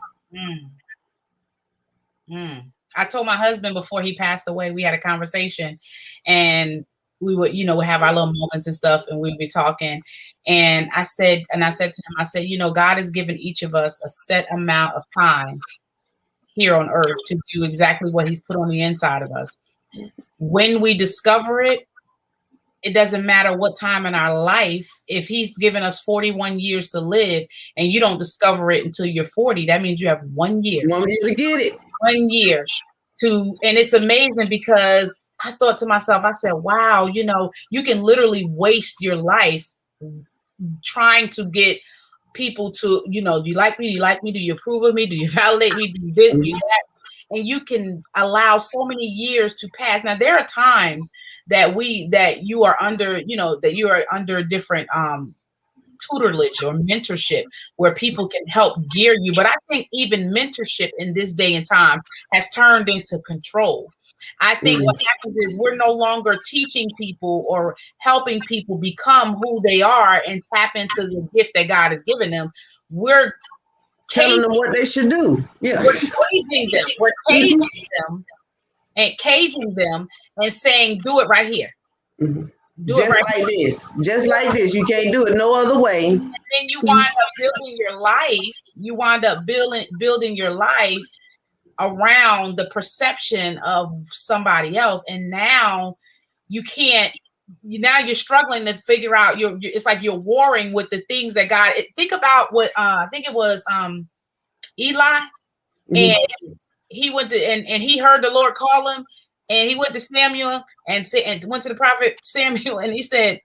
I told my husband before he passed away, we had a conversation, and we would, would have our little moments and stuff, and we'd be talking. And I said to him, God has given each of us a set amount of time here on earth to do exactly what he's put on the inside of us. When we discover it, it doesn't matter what time in our life. If he's given us 41 years to live and you don't discover it until you're 40, that means you have 1 year. 1 year to get it. 1 year and it's amazing, because I thought to myself, I said, wow, you can literally waste your life trying to get people to, do you like me? Do you like me? Do you approve of me? Do you validate me? Do this, do that? And you can allow so many years to pass. Now, there are times that you are under, that you are under different tutelage or mentorship where people can help gear you. But I think even mentorship in this day and time has turned into control. I think what happens is we're no longer teaching people or helping people become who they are and tap into the gift that God has given them. We're telling them what they should do. Yeah. We're caging them. We're caging them and saying, do it right here. Just like this. You can't do it no other way. And then you wind up building your life. You wind up building your life around the perception of somebody else. And now you can't. Now you're struggling to figure out. It's like you're warring with the things that God. Think about what I think it was Eli, and he went to and he heard the Lord call him, and he went to Samuel and went to the prophet Samuel, and he said,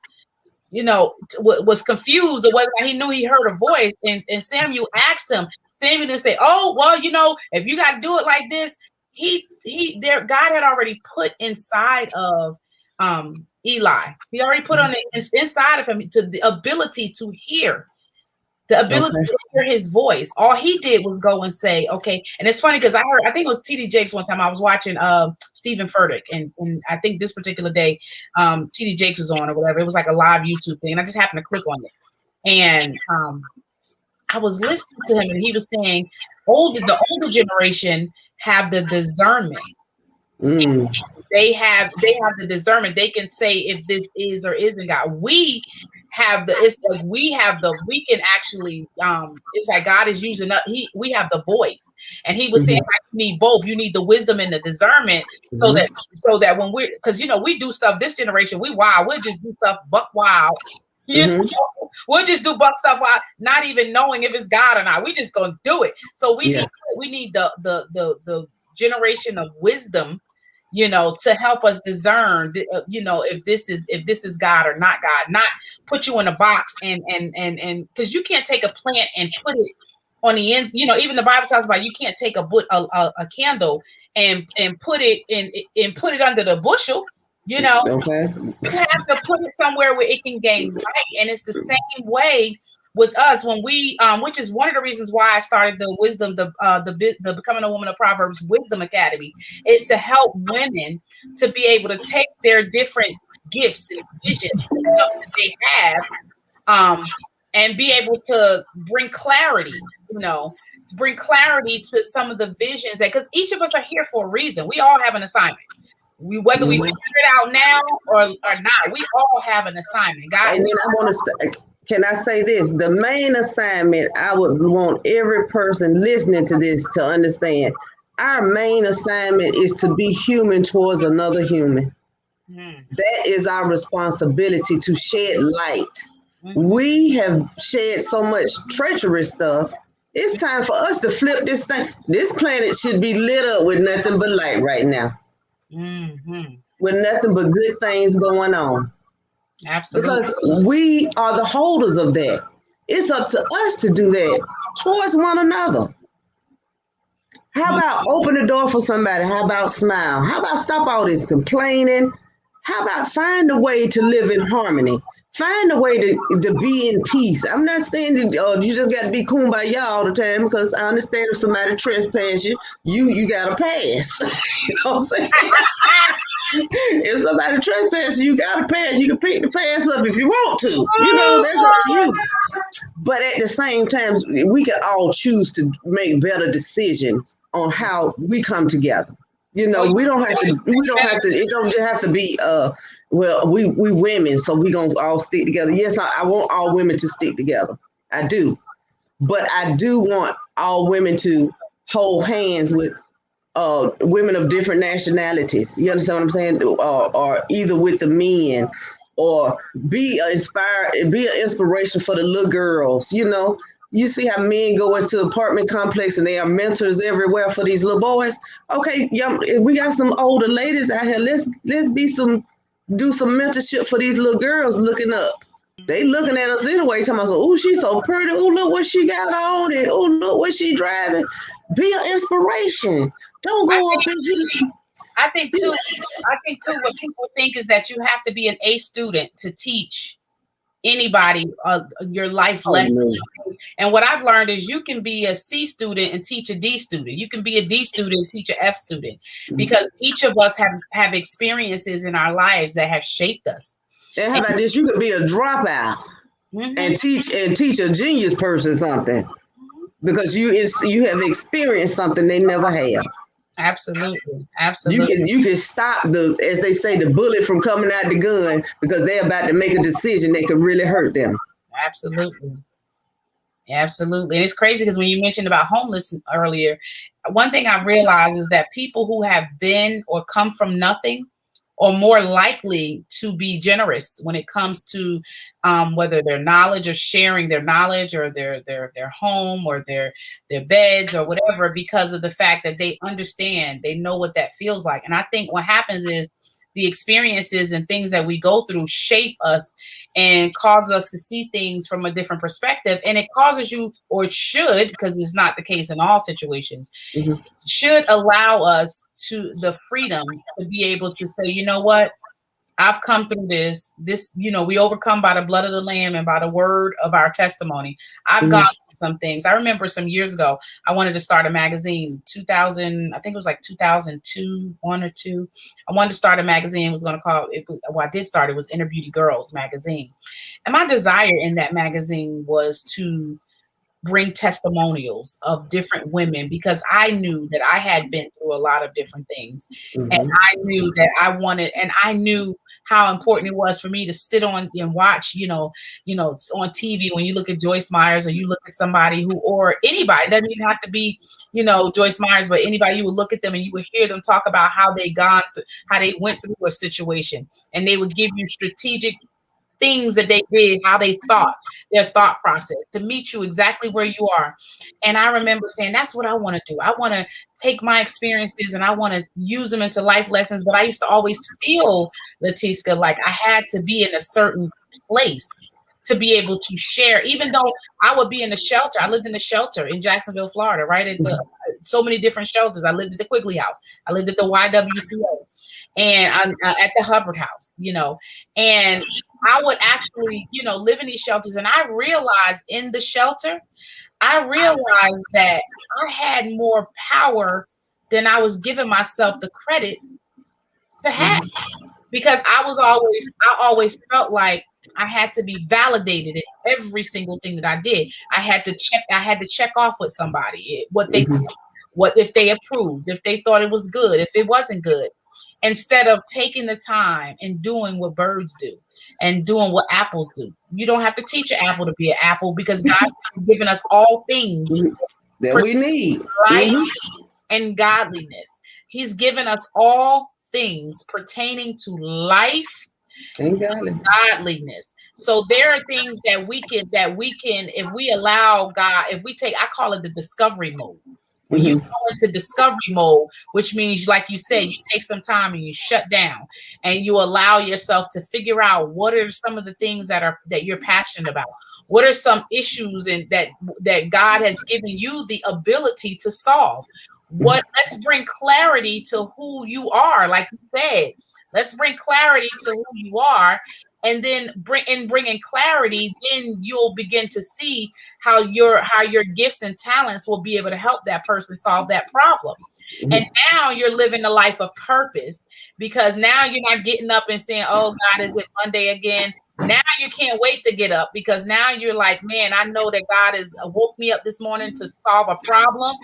was confused or whether he knew he heard a voice, and Samuel asked him. Samuel didn't say, "Oh, well, if you got to do it like this." God had already put inside of Eli. He already put on the inside of him to the ability to hear. The ability to hear his voice. All he did was go and say, okay. And it's funny because I think it was TD Jakes one time. I was watching Stephen Furtick, and I think this particular day, TD Jakes was on or whatever. It was like a live YouTube thing, and I just happened to click on it. And I was listening to him, and he was saying, the older generation have the discernment. They have the discernment. They can say if this is or isn't God. We have we can actually it's like God is using us. We have the voice, and he was saying you need both. You need the wisdom and the discernment, so that when because we do stuff, this generation we'll just do stuff buck wild. We'll just do buck stuff wild, not even knowing if it's God or not. We just gonna do it. So we need the generation of wisdom, to help us discern, if this is God or not God, not put you in a box and because you can't take a plant and put it on the ends. Even the Bible talks about you can't take a candle and put it and put it under the bushel. You have to put it somewhere where it can gain light, and it's the same way with us when we, which is one of the reasons why I started the wisdom, the Becoming a Woman of Proverbs Wisdom Academy, is to help women to be able to take their different gifts and visions that they have, and be able to bring clarity, to some of the visions because each of us are here for a reason. We all have an assignment. Whether we figure it out now or not, we all have an assignment. God, and then I want to say. Can I say this? The main assignment I would want every person listening to this to understand. Our main assignment is to be human towards another human. That is our responsibility, to shed light. We have shed so much treacherous stuff. It's time for us to flip this thing. This planet should be lit up with nothing but light right now. With nothing but good things going on. Absolutely. Because we are the holders of that. It's up to us to do that towards one another. How about open the door for somebody? How about smile? How about stop all this complaining? How about find a way to live in harmony? Find a way to be in peace. I'm not saying that you just got to be kumbaya all the time, because I understand if somebody trespass you got to pass. You know what I'm saying? If somebody trespasses, you got to pass. You can pick the pass up if you want to. That's up to you. But at the same time, we can all choose to make better decisions on how we come together. We don't have to. It don't just have to be. We women, so we gonna all stick together. Yes, I want all women to stick together. I do, but I do want all women to hold hands with women of different nationalities. You understand what I'm saying? Or either with the men, or be an inspiration for the little girls. You see how men go into apartment complex and they are mentors everywhere for these little boys. Okay, if we got some older ladies out here, let's do some mentorship for these little girls looking up. They looking at us anyway, talking about, oh, she's so pretty. Oh, look what she got on, and oh, look what she driving. Be an inspiration. Don't go up and I think too, what people think is that you have to be an A student to teach anybody your life lessons. And what I've learned is you can be a C student and teach a D student. You can be a D student and teach an F student, because each of us have experiences in our lives that have shaped us. And how about this? You could be a dropout and teach a genius person something, because you have experienced something they never have. Absolutely. You can stop as they say, the bullet from coming out the gun, because they're about to make a decision that could really hurt them. Absolutely. And it's crazy because when you mentioned about homeless earlier, one thing I realized is that people who have been or come from nothing or more likely to be generous when it comes to whether their knowledge or sharing their knowledge or their home or their beds or whatever, because of the fact that they understand, they know what that feels like. And I think what happens is the experiences and things that we go through shape us and cause us to see things from a different perspective. And it causes you, or it should, because it's not the case in all situations, should allow us to the freedom to be able to say, you know what, I've come through this, we overcome by the blood of the Lamb and by the word of our testimony. I've gone through some things. I remember some years ago, I wanted to start a magazine, 2000, I think it was like 2002, 1 or 2. I wanted to start a magazine. I was going to call it, well, I did start, it was Inner Beauty Girls magazine. And my desire in that magazine was to bring testimonials of different women, because I knew that I had been through a lot of different things. And I knew that I wanted, and I knew how important it was for me to sit on and watch, on TV, when you look at Joyce Myers, or you look at somebody who, or anybody, it doesn't even have to be, Joyce Myers, but anybody, you would look at them and you would hear them talk about how they went through a situation, and they would give you strategic things that they did, how they thought, their thought process to meet you exactly where you are. And I remember saying, that's what I want to do. I want to take my experiences and I want to use them into life lessons. But I used to always feel, Latiska, like I had to be in a certain place to be able to share, even though I would be in a shelter. I lived in a shelter in Jacksonville, Florida, right at so many different shelters. I lived at the Quigley House. I lived at the YWCA, and at the Hubbard House, and I would actually, live in these shelters. And I realized in the shelter, that I had more power than I was giving myself the credit to have, because I always felt like I had to be validated in every single thing that I did. I had to check off with somebody what if they approved, if they thought it was good, if it wasn't good, instead of taking the time and doing what birds do and doing what apples do. You don't have to teach an apple to be an apple, because God's given us all things that we need, life and godliness. He's given us all things pertaining to life and godliness. So there are things that we can, if we allow God, if we take, I call it the discovery mode. When you go into discovery mode, which means, like you said, you take some time and you shut down and you allow yourself to figure out what are some of the things that you're passionate about. What are some issues that God has given you the ability to solve? Let's bring clarity to who you are. Like you said, let's bring clarity to who you are. And then bringing clarity, then you'll begin to see how your gifts and talents will be able to help that person solve that problem. And now you're living a life of purpose, because now you're not getting up and saying, oh God, is it Monday again? Now you can't wait to get up, because now you're like, man, I know that God has woke me up this morning to solve a problem,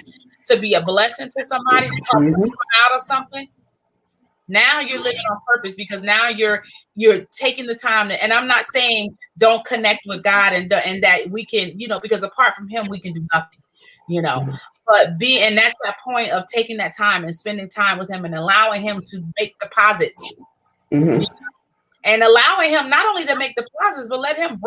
to be a blessing to somebody, to help them come out of something. Now you're living on purpose, because now you're taking the time to, and I'm not saying don't connect with God and that we can, because apart from Him, we can do nothing, but and that's that point of taking that time and spending time with Him and allowing Him to make deposits, and allowing Him not only to make deposits, but let Him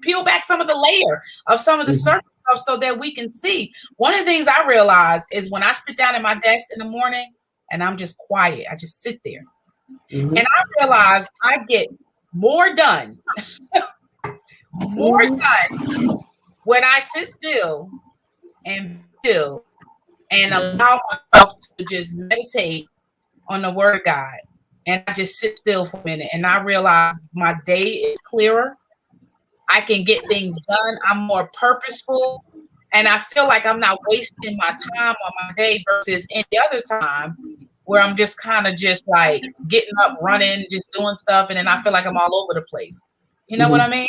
peel back some of the layer of some of the surface stuff so that we can see. One of the things I realize is when I sit down at my desk in the morning, and I'm just quiet, I just sit there. And I realize I get more done, when I sit still and allow myself to just meditate on the Word of God. And I just sit still for a minute, and I realize my day is clearer. I can get things done. I'm more purposeful. And I feel like I'm not wasting my time on my day versus any other time where I'm just kind of just like getting up, running, just doing stuff. And then I feel like I'm all over the place. You know what I mean?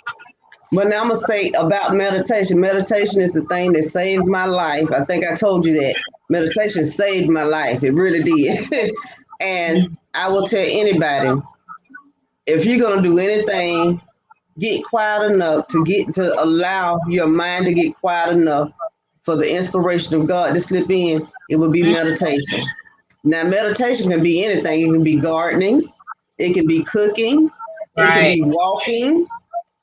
But now I'm going to say about meditation. Meditation is the thing that saved my life. I think I told you that. Meditation saved my life. It really did. And I will tell anybody, if you're going to do anything, get quiet enough to allow your mind to get quiet enough for the inspiration of God to slip in. It will be meditation. Now, meditation can be anything. It can be gardening. It can be cooking. It can Right. be walking.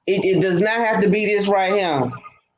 It does not have to be this right here.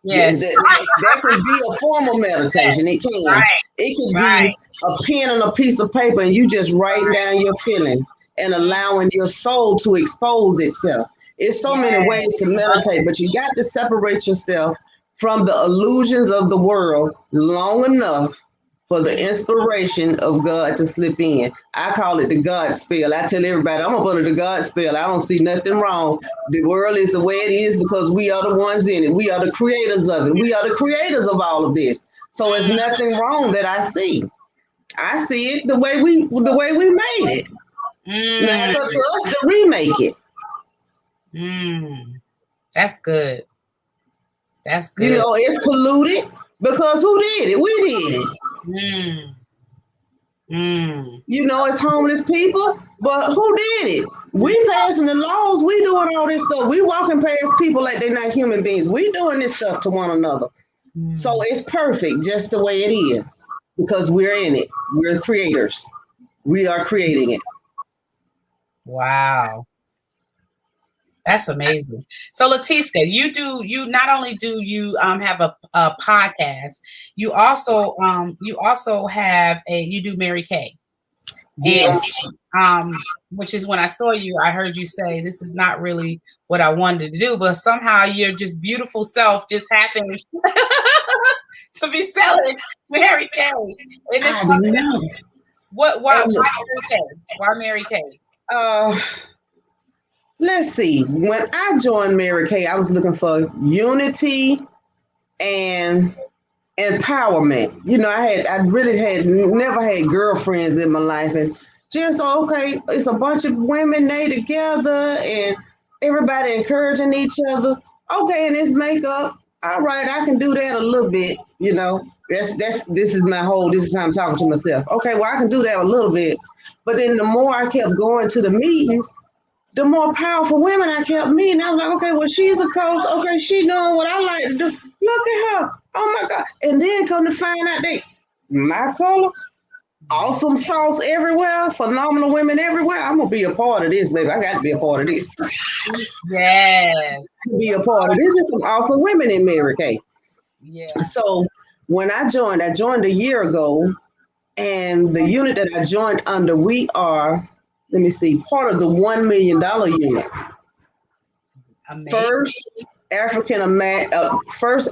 Yes. That can be a form of meditation. It can. Right. It could Right. be a pen and a piece of paper and you just writing down your feelings and allowing your soul to expose itself. It's so many ways to meditate, but you got to separate yourself from the illusions of the world long enough for the inspiration of God to slip in. I call it the God spell. I tell everybody, I'm up under the God spell. I don't see nothing wrong. The world is the way it is because we are the ones in it. We are the creators of it. We are the creators of all of this. So it's nothing wrong that I see. I see it the way we made it. Now it's up to us to remake it. That's good. That's good. You know, it's polluted because who did it? We did it. You know, it's homeless people, but who did it? We passing the laws. We doing all this stuff. We walking past people like they're not human beings. We doing this stuff to one another. So it's perfect just the way it is because we're in it. We're creators. We are creating it. Wow. That's amazing. So Latiska, you not only do you have a podcast, you also have you do Mary Kay. Yes. And which is when I saw you, I heard you say this is not really what I wanted to do, but somehow your just beautiful self just happened to be selling Mary Kay. And it's why Mary Kay? Why Mary Kay? Let's see. When I joined Mary Kay, I was looking for unity and empowerment. You know, I really had never had girlfriends in my life, and just okay, it's a bunch of women, they together and everybody encouraging each other. Okay, and it's makeup. All right, I can do that a little bit, you know. This is how I'm talking to myself. Okay, well, I can do that a little bit. But then the more I kept going to the meetings, the more powerful women I kept meeting. I was like, okay, well, she's a coach. Okay, she doing what I like to do. Look at her. Oh my God. And then come to find out my color, awesome sauce everywhere, phenomenal women everywhere. I'm going to be a part of this, baby. I got to be a part of this. Yes. Be a part of this. There's some awesome women in Mary Kay. Yeah. So when I joined a year ago, and the unit that I joined under, we are, let me see, part of the $1 million unit. Amazing. First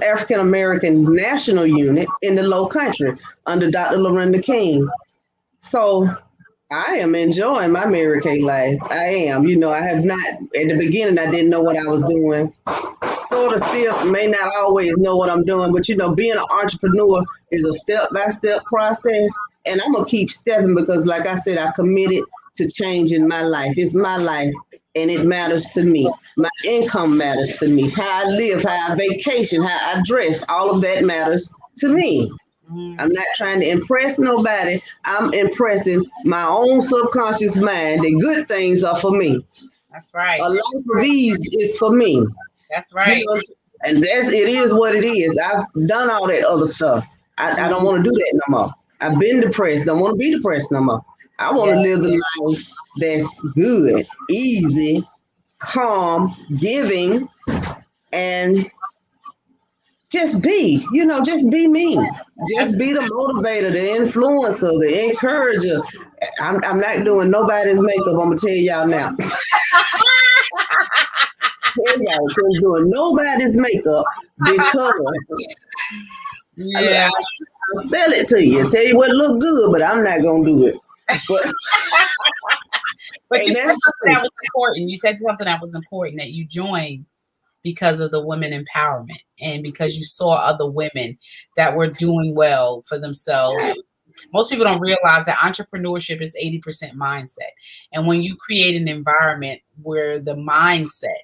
African American national unit in the Low Country under Dr. Lorinda King. So I am enjoying my Mary Kay life. I am. You know, I have not, at the beginning, I didn't know what I was doing. Sort of still may not always know what I'm doing, but you know, being an entrepreneur is a step-by-step process. And I'm going to keep stepping because, like I said, I committed to changing my life. It's my life and it matters to me. My income matters to me. How I live, how I vacation, how I dress, all of that matters to me. I'm not trying to impress nobody. I'm impressing my own subconscious mind that good things are for me. That's right. A life of ease is for me. That's right. You know, and it is what it is. I've done all that other stuff. I don't want to do that no more. I've been depressed. Don't want to be depressed no more. I want to live the life that's good, easy, calm, giving, and just be, just be me. Just be the motivator, the influencer, the encourager. I'm not doing nobody's makeup. I'm going to tell y'all now. I'm doing nobody's makeup because I'll sell it to you. Tell you what look good, but I'm not going to do it. But you said something that was important. You said something that was important, that you joined because of the women empowerment and because you saw other women that were doing well for themselves. Most people don't realize that entrepreneurship is 80% mindset. And when you create an environment where the mindset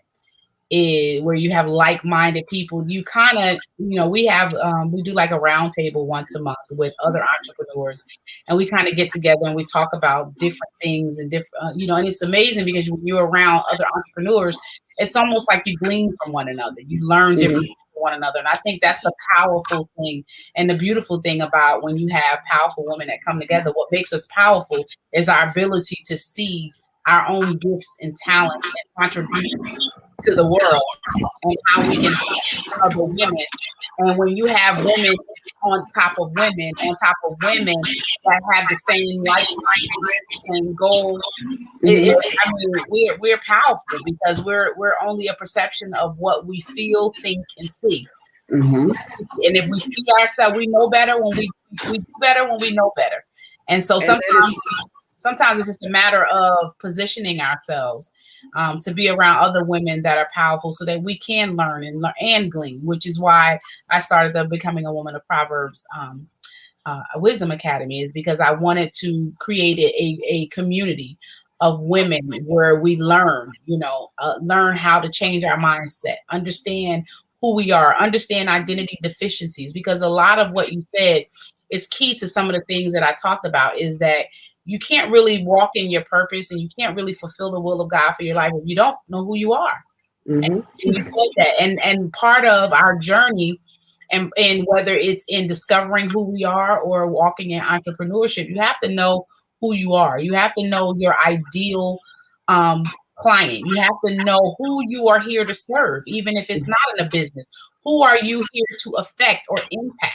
is where you have like-minded people, you kind of, we do like a round table once a month with other entrepreneurs, and we kind of get together and we talk about different things and different, and it's amazing because when you're around other entrepreneurs, it's almost like you glean from one another. You learn different for one another. And I think that's the powerful thing and the beautiful thing about when you have powerful women that come together. What makes us powerful is our ability to see our own gifts and talents and contributions to the world and how we can help other women. And when you have women on top of women, that have the same same goal, I mean, we're powerful because we're only a perception of what we feel, think, and see. Mm-hmm. And if we see ourselves, we know better when we do better when we know better. And so sometimes it's just a matter of positioning ourselves to be around other women that are powerful so that we can learn and glean, which is why I started the Becoming a Woman of Proverbs a Wisdom Academy, is because I wanted to create a community of women where we learn, learn how to change our mindset, understand who we are, understand identity deficiencies, because a lot of what you said is key to some of the things that I talked about, is that you can't really walk in your purpose and you can't really fulfill the will of God for your life if you don't know who you are. Mm-hmm. And you said that. And part of our journey, and whether it's in discovering who we are or walking in entrepreneurship, you have to know who you are. You have to know your ideal client. You have to know who you are here to serve, even if it's not in a business. Who are you here to affect or impact?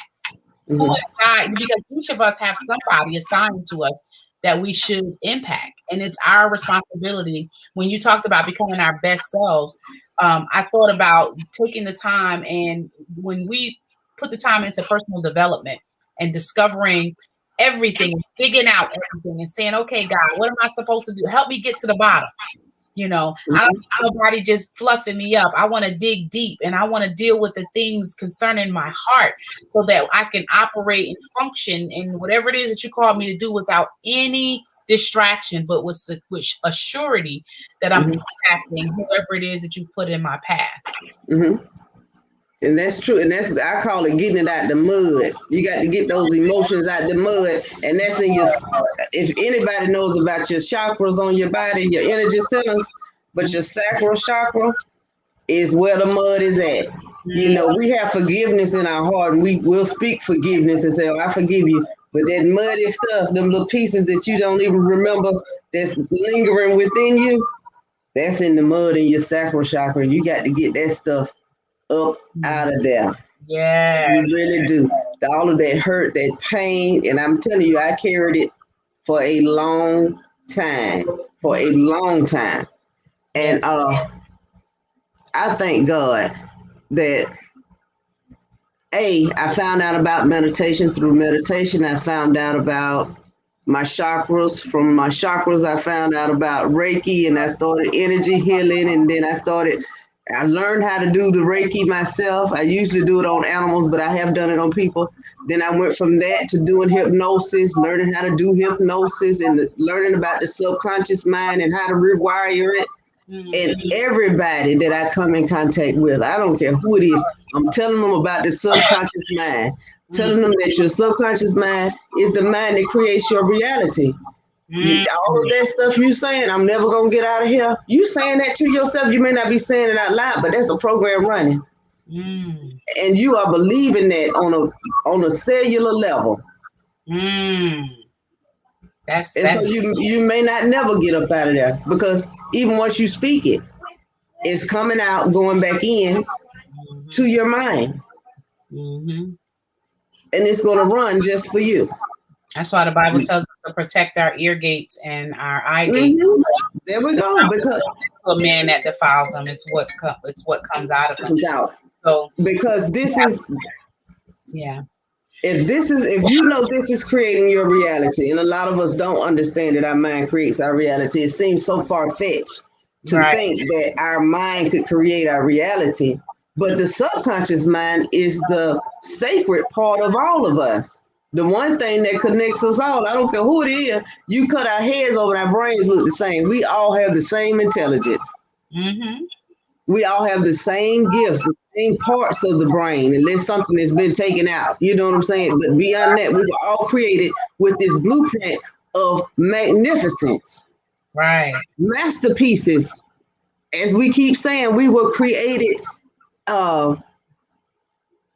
Mm-hmm. Who is God? Because each of us have somebody assigned to us that we should impact. And it's our responsibility. When you talked about becoming our best selves, I thought about taking the time, and when we put the time into personal development and discovering everything, digging out everything and saying, okay, God, what am I supposed to do? Help me get to the bottom. I don't want nobody just fluffing me up. I want to dig deep, and I want to deal with the things concerning my heart so that I can operate and function in whatever it is that you call me to do without any distraction, but with a surety that I'm impacting whoever it is that you put in my path. Mm-hmm. And that's true. And I call it getting it out the mud. You got to get those emotions out the mud. And that's in your, if anybody knows about your chakras on your body, your energy centers, but your sacral chakra is where the mud is at. We have forgiveness in our heart, and we will speak forgiveness and say, oh, I forgive you. But that muddy stuff, them little pieces that you don't even remember that's lingering within you, that's in the mud in your sacral chakra. You got to get that stuff up out of there. Yeah, you really do. All of that hurt, that pain, and I'm telling you, I carried it for a long time. And I thank God that I found out about meditation. Through meditation, I found out about my chakras. From my chakras, I found out about Reiki, and I started energy healing, and then I learned how to do the Reiki myself. I usually do it on animals, but I have done it on people. Then I went from that to doing hypnosis, learning how to do hypnosis, and learning about the subconscious mind and how to rewire it. And everybody that I come in contact with, I don't care who it is, I'm telling them about the subconscious mind, telling them that your subconscious mind is the mind that creates your reality. All of that stuff you saying, I'm never going to get out of here. You saying that to yourself. You may not be saying it out loud, but that's a program running. And you are believing that on a cellular level. So you may not never get up out of there, because even once you speak it, it's coming out, going back in to your mind. And it's going to run just for you. That's why the Bible tells us to protect our ear gates and our eye gates. There we go. Because a man that defiles them, it's what comes out of them. So because this is, yeah. If you know this is creating your reality, and a lot of us don't understand that our mind creates our reality. It seems so far-fetched to think that our mind could create our reality. But the subconscious mind is the sacred part of all of us. The one thing that connects us all, I don't care who it is, you cut our heads over, our brains look the same. We all have the same intelligence. We all have the same gifts, the same parts of the brain, unless something has been taken out. You know what I'm saying? But beyond that, we were all created with this blueprint of magnificence. Masterpieces. As we keep saying, we were created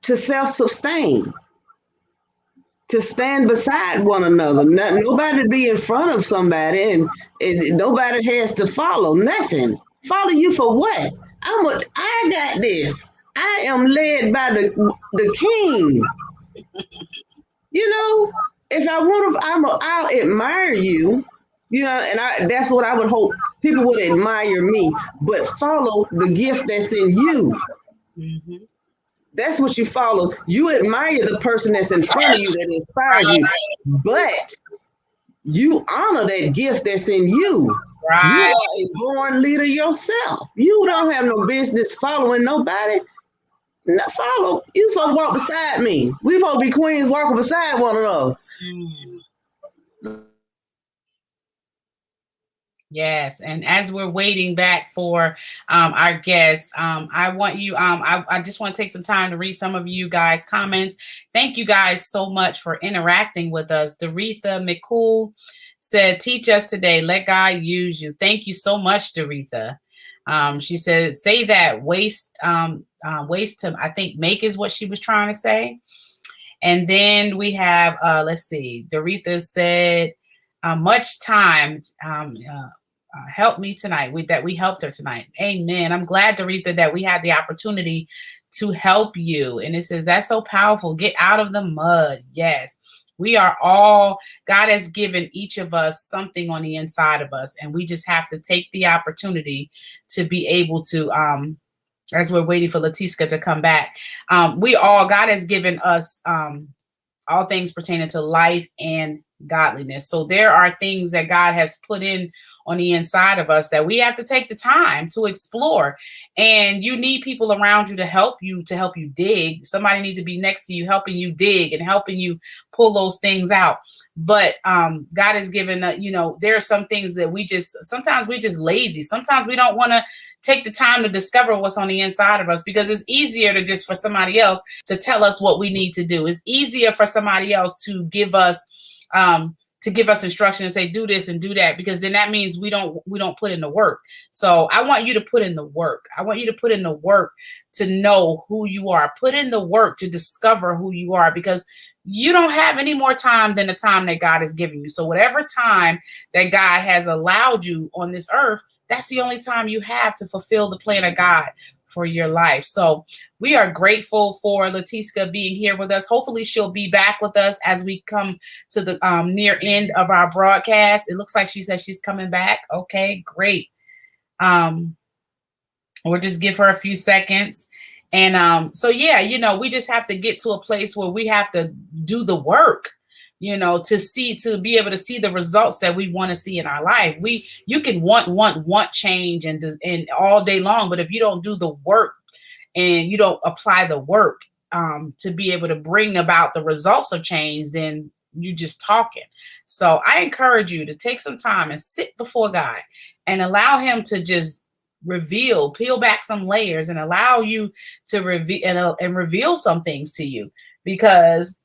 to self-sustain, to stand beside one another. Nobody be in front of somebody, and nobody has to follow nothing. Follow you for what? I got this. I am led by the king. You know, if I want to, I'll admire you. You know, and that's what I would hope people would admire me. But follow the gift that's in you. Mm-hmm. That's what you follow. You admire the person that's in front of you that inspires you, but you honor that gift that's in you. Right. You are a born leader yourself. You don't have no business following nobody. Not follow. You supposed to walk beside me. We supposed to be queens walking beside one another. Yes, and as we're waiting back for our guests, I want you. I just want to take some time to read some of you guys' comments. Thank you guys so much for interacting with us. Doretha McCool said, "Teach us today. Let God use you." Thank you so much, Doretha. She said, "Say that waste to, I think, make is what she was trying to say." And then we have, let's see, Doretha said, much time helped me tonight. We helped her tonight. Amen. I'm glad, Doretha, that we had the opportunity to help you. And it says, that's so powerful. Get out of the mud. Yes. We are all, God has given each of us something on the inside of us. And we just have to take the opportunity to be able to, as we're waiting for Latiska to come back, God has given us all things pertaining to life and godliness. So there are things that God has put in on the inside of us that we have to take the time to explore. And you need people around you to help you dig. Somebody needs to be next to you, helping you dig and helping you pull those things out. But God has given, there are some things that sometimes we just lazy. Sometimes we don't want to take the time to discover what's on the inside of us, because it's easier for somebody else to tell us what we need to do. It's easier for somebody else to give us instruction and say, do this and do that, because then that means we don't put in the work. So I want you to put in the work. I want you to put in the work to know who you are. Put in the work to discover who you are, because you don't have any more time than the time that God has given you. So whatever time that God has allowed you on this earth, that's the only time you have to fulfill the plan of God for your life. So we are grateful for Latiska being here with us. Hopefully she'll be back with us as we come to the near end of our broadcast. It looks like she says she's coming back. Okay, great. We'll just give her a few seconds. And so, yeah, we just have to get to a place where we have to do the work, to be able to see the results that we want to see in our life. You can want change and all day long, but if you don't do the work and you don't apply the work to be able to bring about the results of change, then you just talking. So I encourage you to take some time and sit before God and allow him to just peel back some layers and allow you to reveal and reveal some things to you, because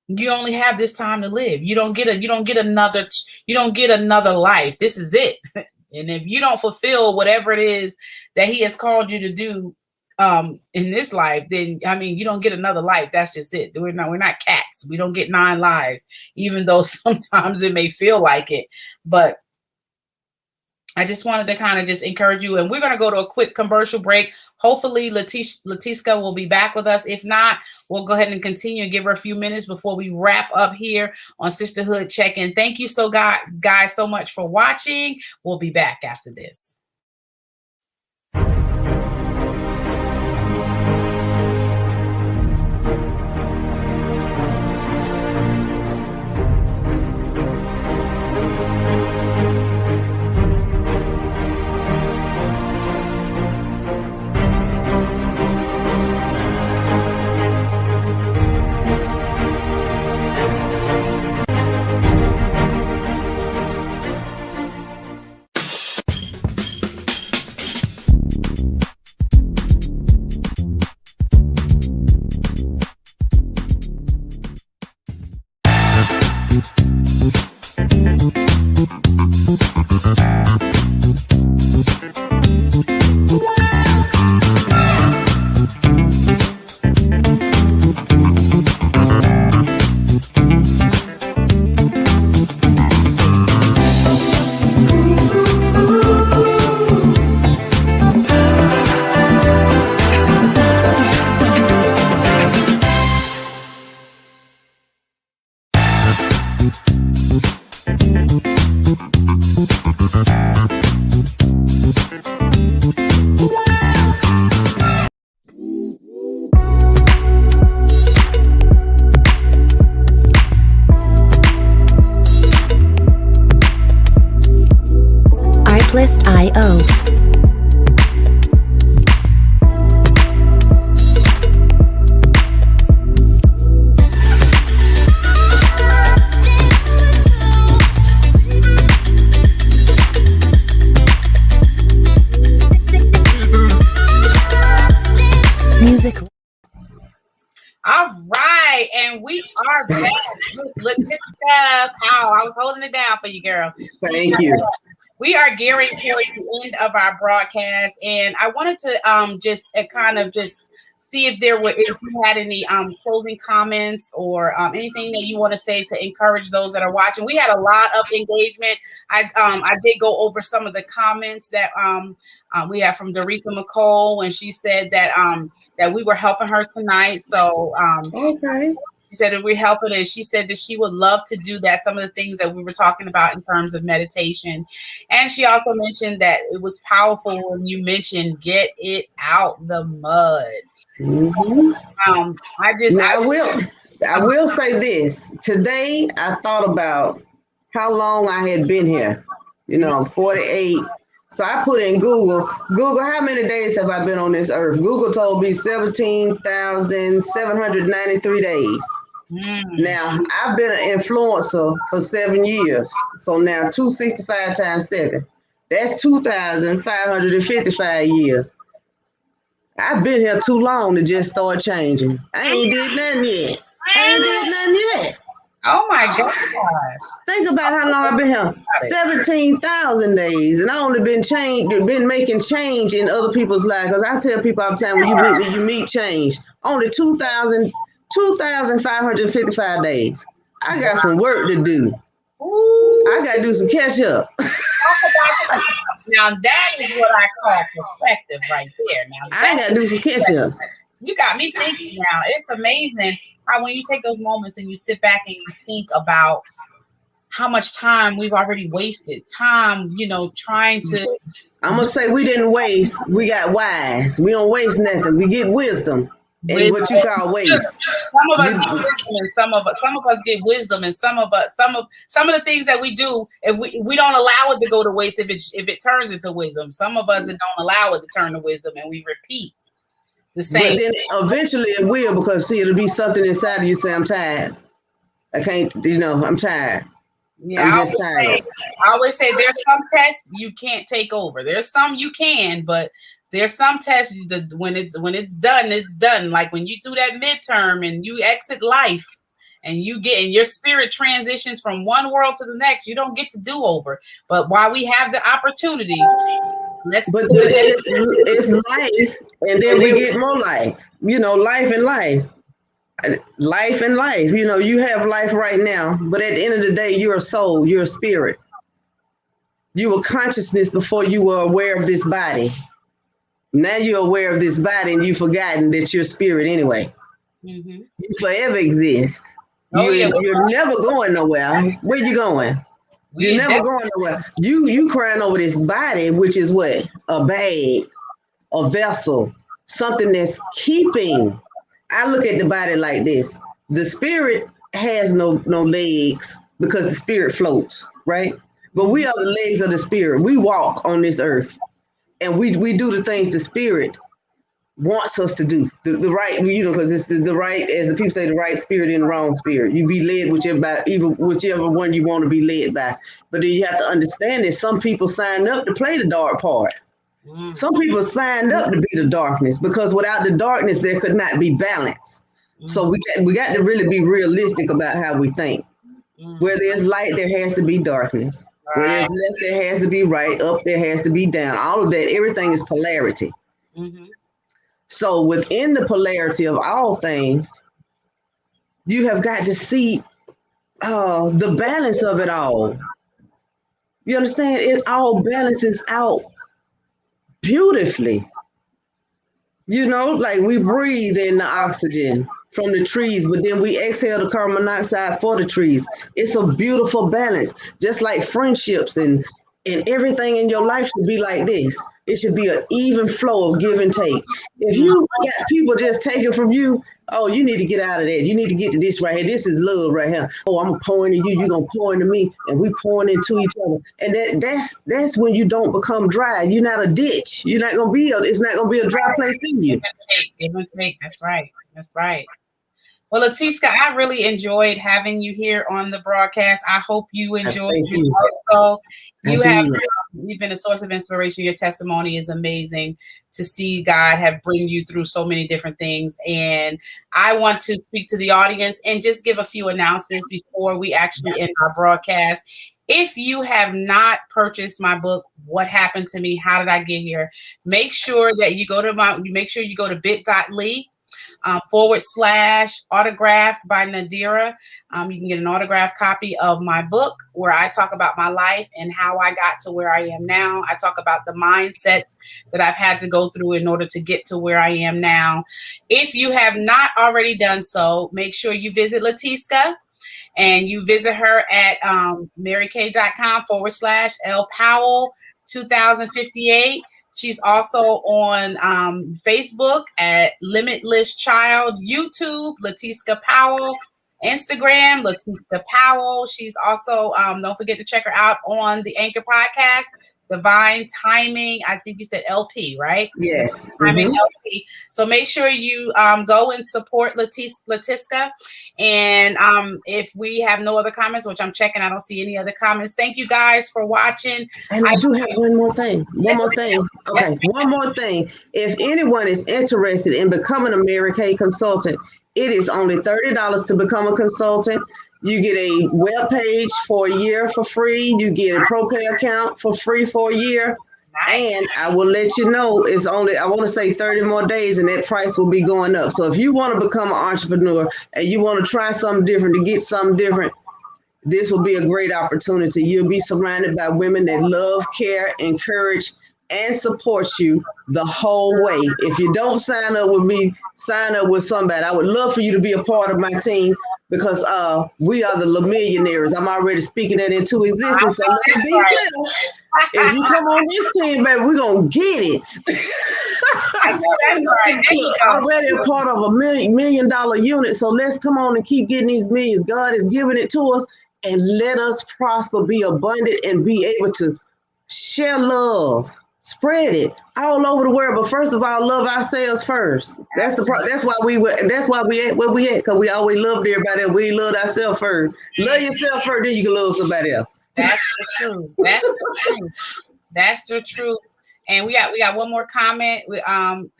you only have this time to live. You don't get another life. This is it. And if you don't fulfill whatever it is that he has called you to do in this life, then you don't get another life. That's just it. We're not cats. We don't get 9 lives, even though sometimes it may feel like it. But I just wanted to kind of just encourage you. And we're going to go to a quick commercial break. Hopefully Latiska will be back with us. If not, we'll go ahead and continue and give her a few minutes before we wrap up here on Sisterhood Check-In. Thank you guys so much for watching. We'll be back after this. and we are back with Latiska Powell. I was holding it down for you, girl. Thank you. We are gearing towards the end of our broadcast, and I wanted to just kind of just see if you had any closing comments or anything that you want to say to encourage those that are watching. We had a lot of engagement. I did go over some of the comments that we have from Doretha McCole when she said that that we were helping her tonight. So Okay. she said that we're helping, and she said that she would love to do that. Some of the things that we were talking about in terms of meditation. And she also mentioned that it was powerful when you mentioned get it out the mud. Mm-hmm. I I will say this. Today, I thought about how long I had been here. I'm 48. So I put in Google, how many days have I been on this earth? Google told me 17,793 days. Now, I've been an influencer for 7 years. So now 265 times 7. That's 2,555 years. I've been here too long to just start changing. I ain't did nothing yet. Oh my gosh. Think about how long I've been here. 17,000 days. And I only been making change in other people's lives. Because I tell people all the time, when you meet me, you meet change. Only 2,555 days. I got some work to do. I got to do some catch up. Now that is what I call perspective right there. Now I got to do some catch up. You got me thinking now. It's amazing how when you take those moments and you sit back and you think about how much time we've already wasted. Time, trying to. I'm going to say we didn't waste. We got wise. We don't waste nothing. We get wisdom. And what you call waste. Some of us get wisdom, and some of us get wisdom, and some of the things that we do, if we don't allow it to go to waste, if it turns into wisdom. Some of us don't allow it to turn to wisdom, and we repeat the same. But then eventually it will, because it'll be something inside of you say, I'm tired. I can't, I'm tired. Yeah, I'm just tired. I always say there's some tests you can't take over. There's some you can, but there's some tests that when it's done, it's done. Like when you do that midterm and you exit life and your spirit transitions from one world to the next, you don't get to do over. But while we have the opportunity, it's life, and then we get more life. Life and life. Life and life. You have life right now, but at the end of the day, you're a soul, you're a spirit. You were consciousness before you were aware of this body. Now you're aware of this body and you've forgotten that you're spirit anyway. Mm-hmm. You forever exist. You're never going nowhere. Where you going? You're never going nowhere. You crying over this body, which is what? A bag, a vessel, something that's keeping. I look at the body like this. The spirit has no legs because the spirit floats, right? But we are the legs of the spirit. We walk on this earth. And we do the things the spirit wants us to do. The right, because it's the right, as the people say, the right spirit and the wrong spirit. You be led whichever one you want to be led by. But then you have to understand that some people signed up to play the dark part. Some people signed up to be the darkness, because without the darkness, there could not be balance. So we got to really be realistic about how we think. Where there's light, there has to be darkness. Where there's left, there has to be right. Up, there has to be down. All of that, everything is polarity. Mm-hmm. So within the polarity of all things, you have got to see the balance of it all. You understand? It all balances out beautifully. Like we breathe in the oxygen from the trees, but then we exhale the carbon monoxide for the trees. It's a beautiful balance, just like friendships and everything in your life should be like this. It should be an even flow of give and take. If you got people just taking from you, oh, you need to get out of that. You need to get to this right here. This is love right here. Oh, I'm pouring into you. You're going to pour into me. And we pouring into each other. And that's when you don't become dry. You're not a ditch. You're not going to be it's not going to be a dry place in you. Give and take. That's right. That's right. Well, Latiska, I really enjoyed having you here on the broadcast. I hope you enjoyed Thank it you. also. I did. You've been a source of inspiration. Your testimony is amazing to see God have bring you through so many different things. And I want to speak to the audience and just give a few announcements before we actually end our broadcast. If you have not purchased my book, What Happened to Me? How Did I Get Here? Make sure that you go to bit.ly / autographed by Nadira. You can get an autographed copy of my book where I talk about my life and how I got to where I am now. I talk about the mindsets that I've had to go through in order to get to where I am now. If you have not already done so, make sure you visit Latiska and you visit her at marykay.com / L Powell 2058. She's also on Facebook at Limitless Child, YouTube, Latiska Powell, Instagram, Latiska Powell. She's also, don't forget to check her out on the Anchor podcast, Divine Timing. I think you said LP, right? Yes. Timing LP. So make sure you go and support Latiska. And if we have no other comments, which I'm checking, I don't see any other comments. Thank you guys for watching. And I do have one more thing. Okay, Yes, one more thing. If anyone is interested in becoming a Mary Kay consultant, it is only $30 to become a consultant. You get a web page for a year for free. You get a ProPay account for free for a year. And I will let you know it's only, I want to say 30 more days and that price will be going up. So if you want to become an entrepreneur and you want to try something different, to get something different, this will be a great opportunity. You'll be surrounded by women that love, care, encourage, and support you the whole way. If you don't sign up with me, sign up with somebody. I would love for you to be a part of my team because we are the millionaires. I'm already speaking that into existence. So let's be clear. If you come on this team, baby, we're going to get it. That's right. There you go. Already a part of a $1 million unit. So let's come on and keep getting these millions. God is giving it to us. And let us prosper, be abundant, and be able to share love, spread it all over the world. But first of all, love ourselves first. That's why we at where we at, because we always loved everybody and we loved ourselves first. Love yourself first, then you can love somebody else. That's the truth. That's the truth. That's the truth. And we got one more comment.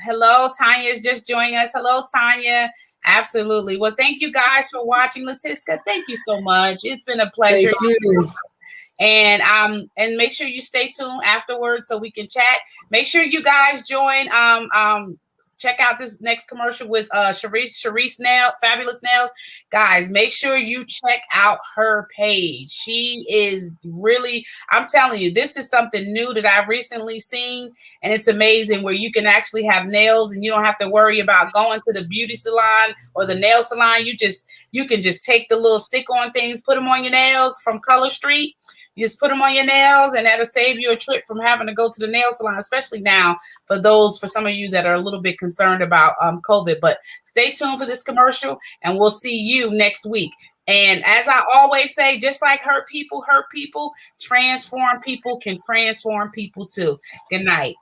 Hello, Tanya is just joining us. Hello, Tanya. Absolutely. Well, thank you guys for watching, Latiska. Thank you so much. It's been a pleasure. Thank you. And make sure you stay tuned afterwards so we can chat. Make sure you guys join. Check out this next commercial with Sharice Nail, Fabulous Nails. Guys, make sure you check out her page. She is really, I'm telling you, this is something new that I've recently seen, and it's amazing where you can actually have nails and you don't have to worry about going to the beauty salon or the nail salon. You can just take the little stick-on things, put them on your nails from Color Street. You just put them on your nails, and that'll save you a trip from having to go to the nail salon, especially now for some of you that are a little bit concerned about COVID. But stay tuned for this commercial, and we'll see you next week. And as I always say, just like hurt people, transform people can transform people too. Good night.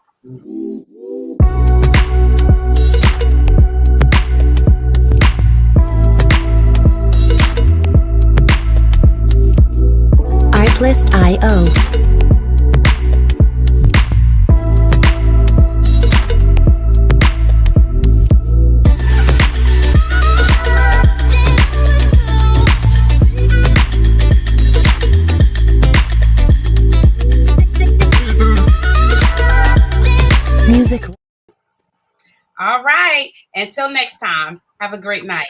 Artlist.io. Music. All right. Until next time, have a great night.